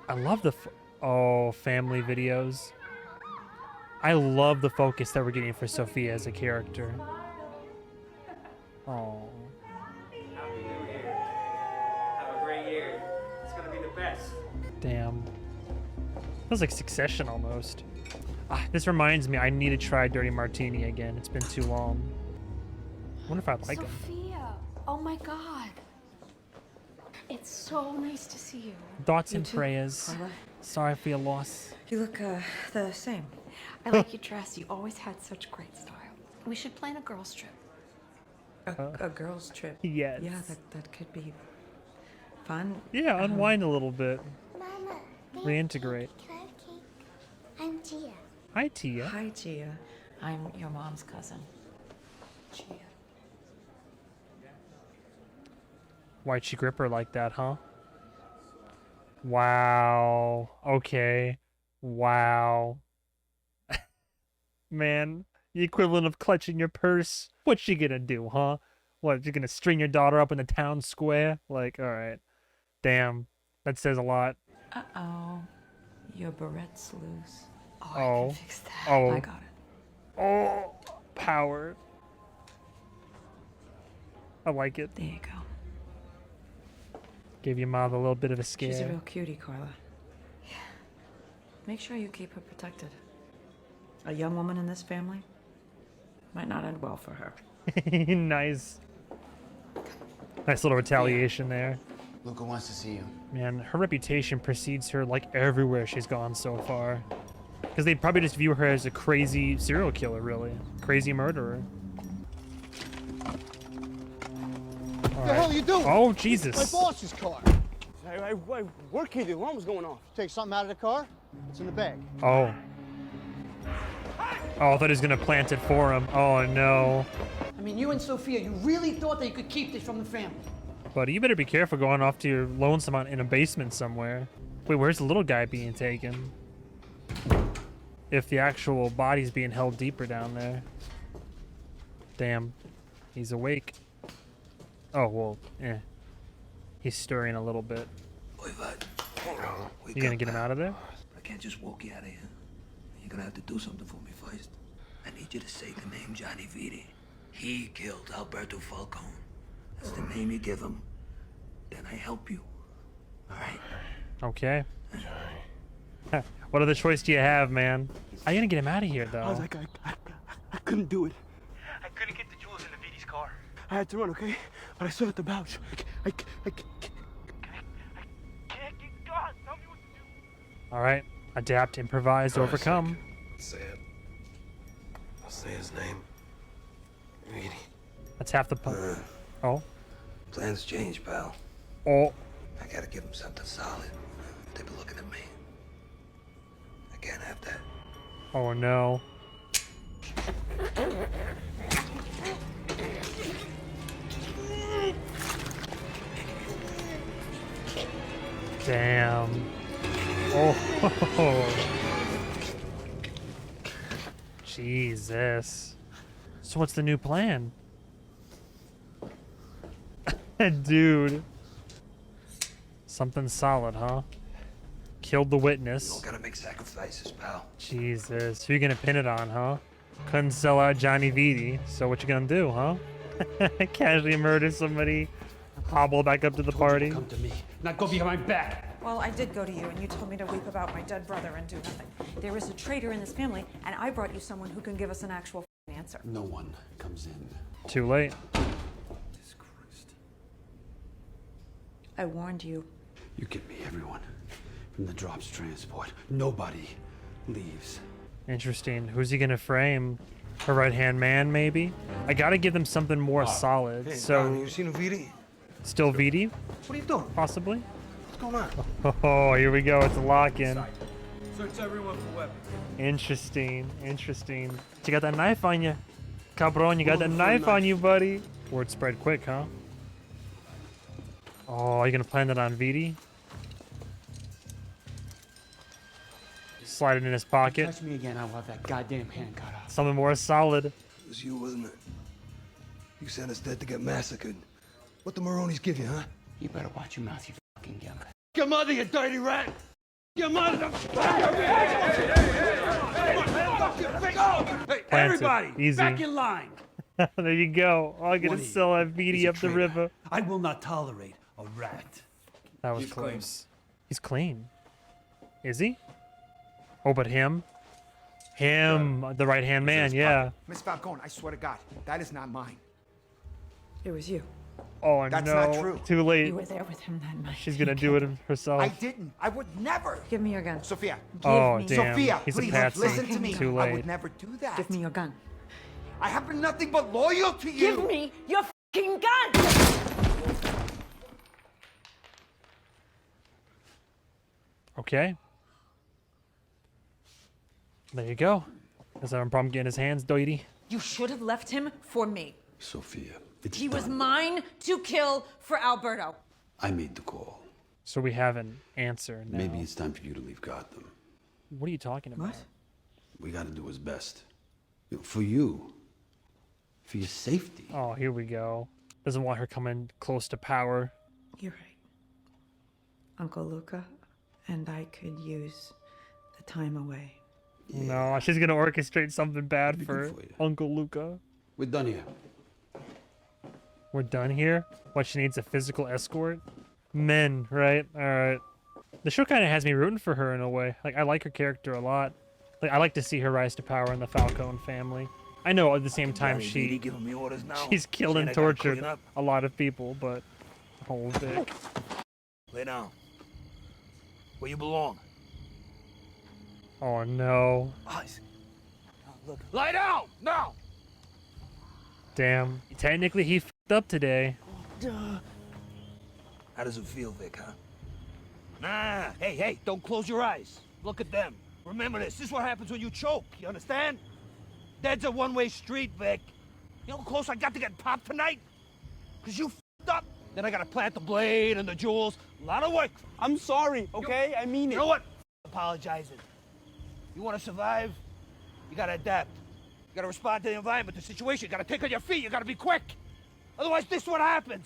A: I love the family videos. I love the focus that we're getting for Sophia as a character. Oh.
E: Happy New Year. Have a great year. It's gonna be the best.
A: Damn. Feels like Succession almost. Ah, this reminds me, I need to try Dirty Martini again. It's been too long. I wonder if I like them.
V: Sophia! Oh my god. It's so nice to see you.
A: Thoughts
V: You
A: and
V: too,
A: prayers.
V: Carla.
A: Sorry for your loss.
I: You look the same.
V: I like your dress. You always had such great style. We should plan a girls' trip.
I: A girls' trip.
A: Yes.
I: Yeah, that could be fun.
A: Yeah, unwind a little bit.
V: Mama,
A: Reintegrate.
V: can I have cake? I'm Tia.
A: Hi, Tia.
I: Hi, Tia.
V: I'm your mom's cousin. Tia.
A: Why'd she grip her like that, huh? Wow. Okay. Wow. Man, the equivalent of clutching your purse. What's she gonna do, huh? What, you gonna string your daughter up in the town square? Like, alright. Damn. That says a lot.
V: Uh-oh. Your barrette's loose. Oh,
A: Oh.
V: I can fix that.
A: Oh.
V: I got it.
A: Oh. Power. I like it.
V: There you go.
A: Gave your mom a little bit of a scare.
I: She's a real cutie, Carla.
V: Make sure you keep her protected.
I: A young woman in this family might not end well for her.
A: Nice. Nice little retaliation there.
W: Luca wants to see you.
A: Man, her reputation precedes her like everywhere she's gone so far. Because they probably just view her as a crazy serial killer, really. Crazy murderer.
H: What the hell are you doing?
A: Oh, Jesus.
H: My boss's car. I work here. The alarm was going off. Take something out of the car. It's in the bag.
A: Oh. Oh, I thought he was going to plant it for him. Oh, no.
J: I mean, you and Sophia, you really thought that you could keep this from the family.
A: Buddy, you better be careful going off to your lonesome in a basement somewhere. Wait, where's the little guy being taken? If the actual body's being held deeper down there. Damn. He's awake. Oh, well, eh. He's stirring a little bit. You gonna get him out of there?
F: I can't just walk you out of here. You're gonna have to do something for me first. I need you to say the name Johnny Viti. He killed Alberto Falcone. That's the name you give him. Then I help you. All right?
A: Okay. What other choice do you have, man? How you gonna get him out of here, though?
H: I was like, I couldn't do it.
E: I couldn't get the jewels in the Viti's car.
H: I had to run, okay? But I still had the vouch. I can't
E: get God. Tell me what to do.
A: All right. Adapt, improvise, overcome.
W: Say it. I'll say his name. Viti.
A: That's half the Oh.
F: Plans change, pal.
A: Oh.
F: I gotta give him something solid. They've been looking at me. I can't have that.
A: Oh, no. Damn. Oh. Jesus. So what's the new plan? Dude. Something solid, huh? Killed the witness.
F: You gotta make sacrifices, pal.
A: Jesus. Who you gonna pin it on, huh? Couldn't sell out Johnny Viti, so what you gonna do, huh? Casually murder somebody, hobble back up to the party.
K: Come to me, not go behind my back.
I: Well, I did go to you, and you told me to weep about my dead brother and do nothing. There is a traitor in this family, and I brought you someone who can give us an actual answer.
K: No one comes in.
A: Too late.
I: I warned you.
K: You give me everyone. From the drops transport. Nobody leaves.
A: Interesting. Who's he gonna frame? Her right-hand man, maybe? I gotta give them something more solid.
F: Hey,
A: So
F: Don, you seen a Viti?
A: still Viti?
F: What are you doing?
A: Possibly.
W: going on?
A: Oh, here we go. It's a lock-in.
W: Search everyone for weapons.
A: Interesting. Interesting. You got that knife on you. Cabron, you got that knife on you, buddy. Word spread quick, huh? Oh, you gonna plant it on VD? Slide it in his pocket.
K: Touch me again, I'll have that goddamn hand cut off.
A: Something more solid.
F: It was you, wasn't it? You sent us dead to get massacred. What the Maronis give you, huh?
K: You better watch your mouth, you fucking gimp.
D: Your mother, you dirty rat! Your mother!
K: Hey,
A: everybody, easy.
K: back in line.
A: There you go. I'll get to sell that VD up the river.
K: I will not tolerate a rat.
A: That was close. He's clean. Is he? Oh, but him? Him, the right-hand man, yeah.
C: Miss Falcone, I swear to God, that is not mine.
I: It was you.
A: Oh,
C: That's
A: no.
C: not true.
A: Too late.
I: You were there with him that night.
A: She's gonna do it herself.
C: I didn't. I would never.
I: Give me your gun.
C: Sophia.
A: Oh,
I: me.
A: damn.
C: Sophia,
A: He's a
C: please
A: patsy.
C: listen to me.
A: Too
C: I
A: late.
C: would never do that.
I: Give me your gun.
C: I have been nothing but loyal to you.
P: Give me your fucking gun!
A: Okay. There you go. Doesn't have a problem getting his hands dirty.
I: You should have left him for me.
K: Sophia, it's
I: He was
K: done.
I: mine to kill for Alberto.
K: I made the call.
A: So we have an answer now.
K: Maybe it's time for you to leave Gotham.
A: What are you talking about?
K: We gotta do his best. You know, for you. For your safety.
A: Oh, here we go. Doesn't want her coming close to power.
I: You're right. Uncle Luca and I could use the time away.
A: No, she's gonna orchestrate something bad for Uncle Luca.
K: We're done here.
A: We're done here? What, she needs a physical escort? Men, right? Alright. The show kind of has me rooting for her in a way. Like, I like her character a lot. Like, I like to see her rise to power in the Falcone family. I know at the same time
F: Johnny VD giving me orders now.
A: she's killed
F: Saying
A: and
F: I gotta
A: tortured
F: clean up.
A: a lot of people, but... Oh, Vic.
F: Lay down. Where you belong.
A: Oh, no.
F: Eyes. Look. Lie down! Now!
A: Damn. Technically, he f***ed up today.
F: How does it feel, Vic, huh? Nah. Hey, don't close your eyes. Look at them. Remember this. This is what happens when you choke. You understand? Dead's a one-way street, Vic. You know how close I got to getting popped tonight? Because you f***ed up. Then I got to plant the blade and the jewels. A lot of work.
C: I'm sorry, okay? I mean it.
F: You know what? Apologizing. You want to survive? You got to adapt. You got to respond to the environment, the situation. You got to think on your feet. You got to be quick. Otherwise, this is what happens.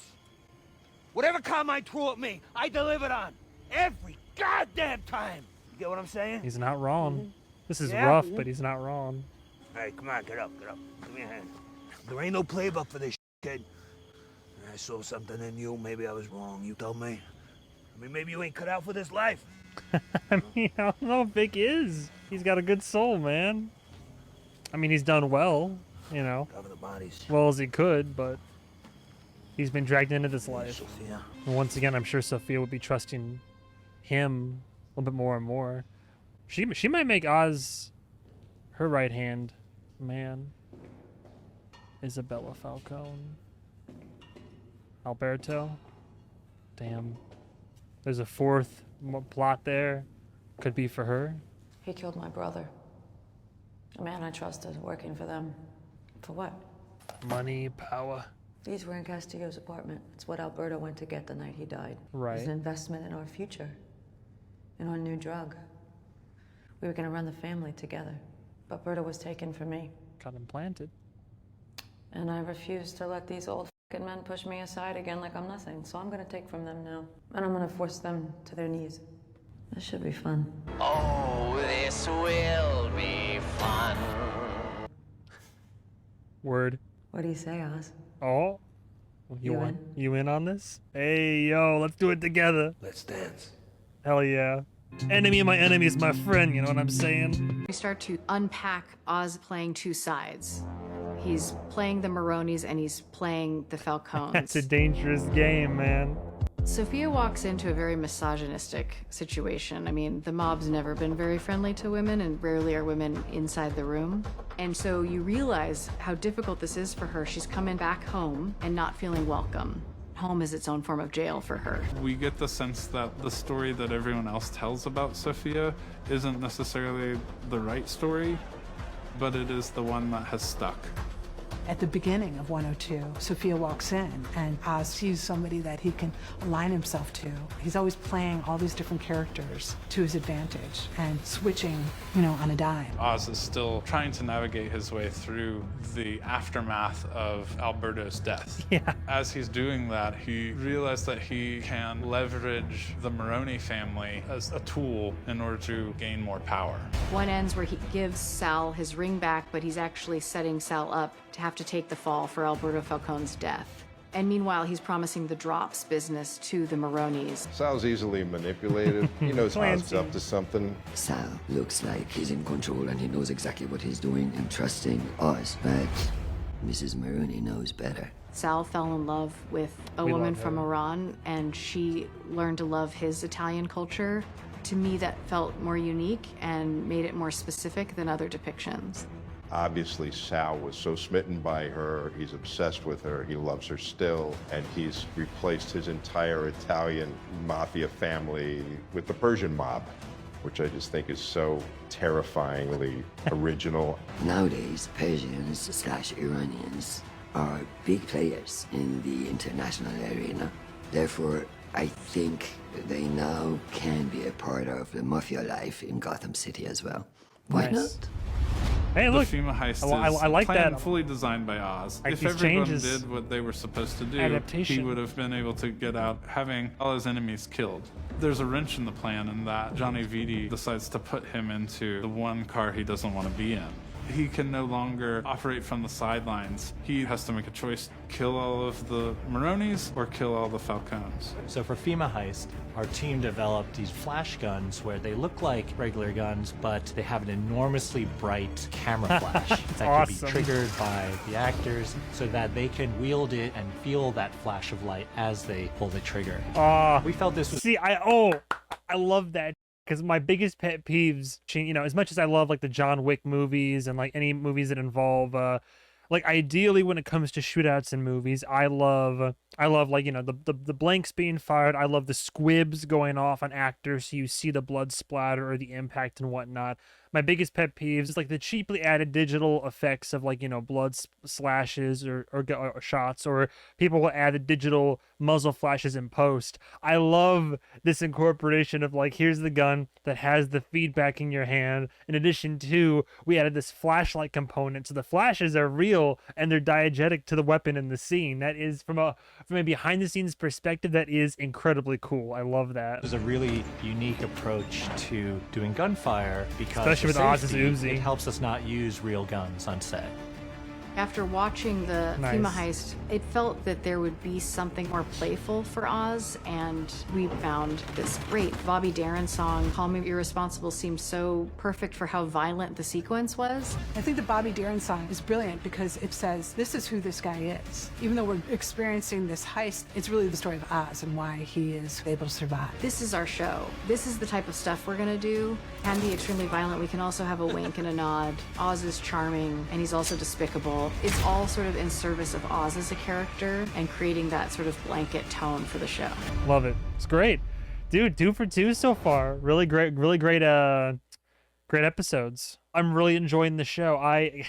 F: Whatever Carmine threw at me, I delivered on. Every goddamn time. You get what I'm saying?
A: He's not wrong. This is
F: Yeah?
A: rough, but he's not wrong.
F: Hey, come on, get up. Give me a hand. There ain't no playbook for this kid. I saw something in you. Maybe I was wrong. You tell me. I mean, maybe you ain't cut out for this life.
A: I mean, I don't know if Vic is. He's got a good soul, man. I mean, he's done well, you know.
F: Cover the bodies.
A: Well as he could, but he's been dragged into this life.
F: Sophia.
A: And once again, I'm sure Sophia would be trusting him a little bit more and more. She might make Oz her right hand man. Isabella Falcone. Alberto. Damn. There's a fourth plot there. Could be for her.
B: He killed my brother. A man I trusted, working for them. For what?
A: Money, power.
B: These were in Castillo's apartment. It's what Alberto went to get the night he died.
A: Right.
B: It was an investment in our future. In our new drug. We were gonna run the family together. But Berta was taken from me.
A: Got implanted.
B: And I refused to let these old fucking men push me aside again like I'm nothing. So I'm gonna take from them now. And I'm gonna force them to their knees. This should be fun.
L: Oh, this will be fun.
A: Word.
B: What do you say, Oz?
A: Oh.
B: You
A: You in on this? Hey, yo, let's do it together.
F: Let's dance.
A: Hell yeah. Enemy of my enemy is my friend, you know what I'm saying?
M: We start to unpack Oz playing two sides. He's playing the Maronis and he's playing the Falcones.
A: That's a dangerous game, man.
M: Sophia walks into a very misogynistic situation. I mean, the mob's never been very friendly to women, and rarely are women inside the room. And so you realize how difficult this is for her. She's coming back home and not feeling welcome. Home is its own form of jail for her.
Q: We get the sense that the story that everyone else tells about Sophia isn't necessarily the right story, but it is the one that has stuck.
S: At the beginning of 102, Sophia walks in and Oz sees somebody that he can align himself to. He's always playing all these different characters to his advantage and switching, on a dime.
Q: Oz is still trying to navigate his way through the aftermath of Alberto's death.
A: Yeah.
Q: As he's doing that, he realized that he can leverage the Maroney family as a tool in order to gain more power.
M: One ends where he gives Sal his ring back, but he's actually setting Sal up to have to take the fall for Alberto Falcone's death. And meanwhile, he's promising the drops business to the Maronis.
T: Sal's easily manipulated. He knows Oz's up to something.
U: Sal looks like he's in control and he knows exactly what he's doing and trusting Oz, but Mrs. Maroney knows better.
M: Sal fell in love with a woman from Iran, and she learned to love his Italian culture. To me, that felt more unique and made it more specific than other depictions.
T: Obviously, Sal was so smitten by her, he's obsessed with her, he loves her still, and he's replaced his entire Italian mafia family with the Persian mob, which I just think is so terrifyingly original.
U: Nowadays, Persians/Iranians are big players in the international arena. Therefore, I think they now can be a part of the mafia life in Gotham City as well. Why not?
A: Hey, look.
Q: The FEMA heist
A: I like
Q: planned,
A: that.
Q: fully designed by Oz.
A: Like
Q: if
A: these
Q: everyone
A: changes,
Q: did what they were supposed to do,
A: adaptation.
Q: he would have been able to get out having all his enemies killed. There's a wrench in the plan in that Johnny Vitti decides to put him into the one car he doesn't want to be in. He can no longer operate from the sidelines. He has to make a choice: kill all of the Maronis or kill all the Falcones.
X: So for FEMA heist, our team developed these flash guns where they look like regular guns, but they have an enormously bright camera flash that
A: Awesome.
X: can be triggered by the actors so that they can wield it and feel that flash of light as they pull the trigger. We felt this was...
A: See, I love that. Because my biggest pet peeves, as much as I love like the John Wick movies and like any movies that involve, like ideally when it comes to shootouts in movies, I love like, the blanks being fired. I love the squibs going off on actors so you see the blood splatter or the impact and whatnot. My biggest pet peeves is like the cheaply added digital effects of like, blood slashes or shots, or people will add the digital muzzle flashes in post. I love this incorporation of like, here's the gun that has the feedback in your hand. In addition to, we added this flashlight component. So the flashes are real and they're diegetic to the weapon in the scene. That is from a behind the scenes perspective, that is incredibly cool. I love that.
X: There's a really unique approach to doing gunfire because
A: especially with Oz's Uzi.
X: It helps us not use real guns on set.
M: After watching the
A: Nice.
M: FEMA heist, it felt that there would be something more playful for Oz, and we found this great Bobby Darin song, Call Me Irresponsible, seemed so perfect for how violent the sequence was.
S: I think the Bobby Darin song is brilliant because it says, this is who this guy is. Even though we're experiencing this heist, it's really the story of Oz and why he is able to survive.
M: This is our show. This is the type of stuff we're gonna do. Can be extremely violent. We can also have a wink and a nod. Oz is charming, and he's also despicable. It's all sort of in service of Oz as a character and creating that sort of blanket tone for the show.
A: Love it. It's great. Dude, 2 for 2 so far. Really great, great episodes. I'm really enjoying the show. I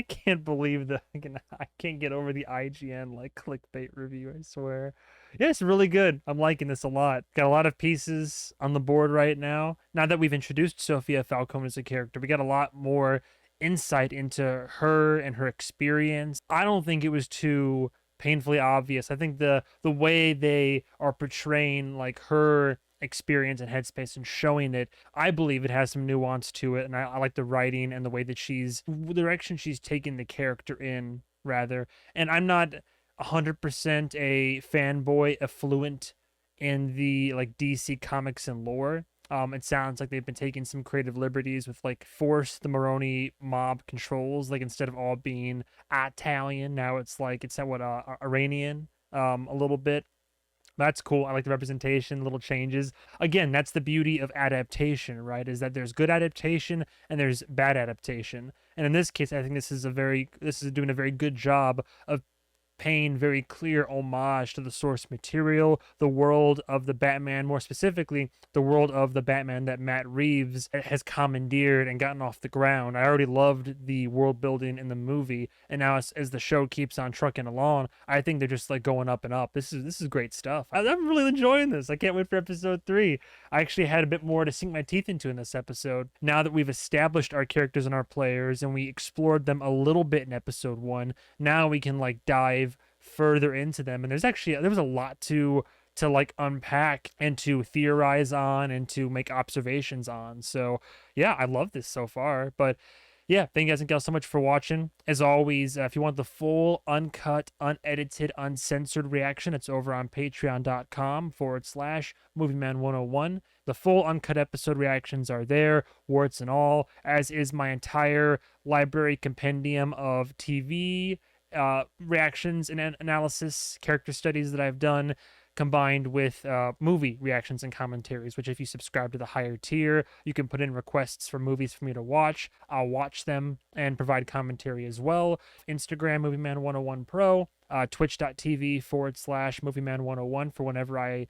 A: can't believe I can't get over the IGN like clickbait review, I swear. Yeah, it's really good. I'm liking this a lot. Got a lot of pieces on the board right now. Now that we've introduced Sophia Falcone as a character, we got a lot more insight into her and her experience. I don't think it was too painfully obvious. I think the way they are portraying like her experience and headspace and showing it, I believe it has some nuance to it, and I like the writing and the way that the direction she's taking the character in, rather. And I'm not 100% a fanboy affluent in the like DC comics and lore. It sounds like they've been taking some creative liberties with like force the Maroni mob controls, like instead of all being Italian, now it's Iranian, a little bit. That's cool. I like the representation, little changes. Again, that's the beauty of adaptation, right? Is that there's good adaptation and there's bad adaptation. And in this case, I think this is doing a very good job of paying very clear homage to the source material, the world of the Batman, more specifically, the world of the Batman that Matt Reeves has commandeered and gotten off the ground. I already loved the world building in the movie, and now as the show keeps on trucking along, I think they're just like going up and up. This is great stuff. I'm really enjoying this. I can't wait for episode 3. I actually had a bit more to sink my teeth into in this episode. Now that we've established our characters and our players, and we explored them a little bit in episode 1, now we can like dive further into them, and there was a lot to like unpack and to theorize on and to make observations on. So yeah, I love this so far. But yeah, thank you guys and gals so much for watching. As always, if you want the full, uncut, unedited, uncensored reaction, it's over on patreon.com/MovieMan101. The full uncut episode reactions are there, warts and all, as is my entire library compendium of TV reactions and analysis, character studies that I've done, combined with movie reactions and commentaries, which if you subscribe to the higher tier, you can put in requests for movies for me to watch. I'll watch them and provide commentary as well. Instagram, MovieMan101Pro, twitch.tv/MovieMan101 for whenever I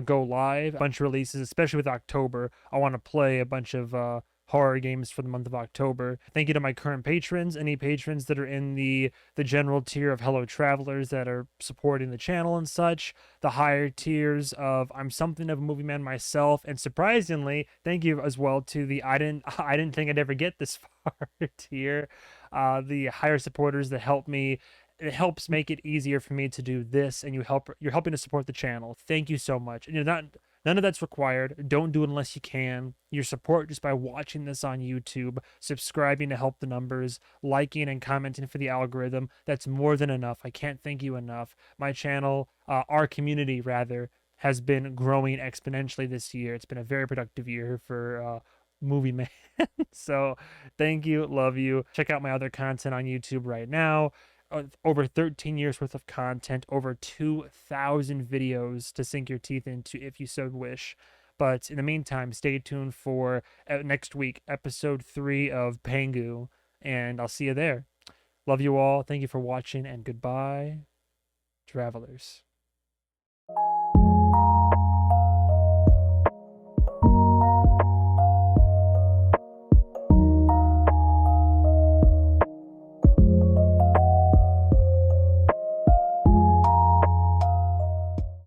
A: go live. A bunch of releases, especially with October. I want to play a bunch of horror games for the month of October. Thank you to my current patrons, any patrons that are in the general tier of Hello Travelers that are supporting the channel and such, the higher tiers of I'm something of a movie man myself, and surprisingly, thank you as well to the I didn't think I'd ever get this far tier, the higher supporters that help me. It helps make it easier for me to do this, and you're helping to support the channel. Thank you so much. And none of that's required. Don't do it unless you can. Your support just by watching this on YouTube, subscribing to help the numbers, liking and commenting for the algorithm, that's more than enough. I can't thank you enough. My channel, our community rather, has been growing exponentially this year. It's been a very productive year for MovieMan. So thank you, love you. Check out my other content on YouTube right now. Over 13 years worth of content, over 2,000 videos to sink your teeth into if you so wish. But in the meantime, stay tuned for next week, episode 3 of Pengu, and I'll see you there. Love you all. Thank you for watching, and goodbye, travelers.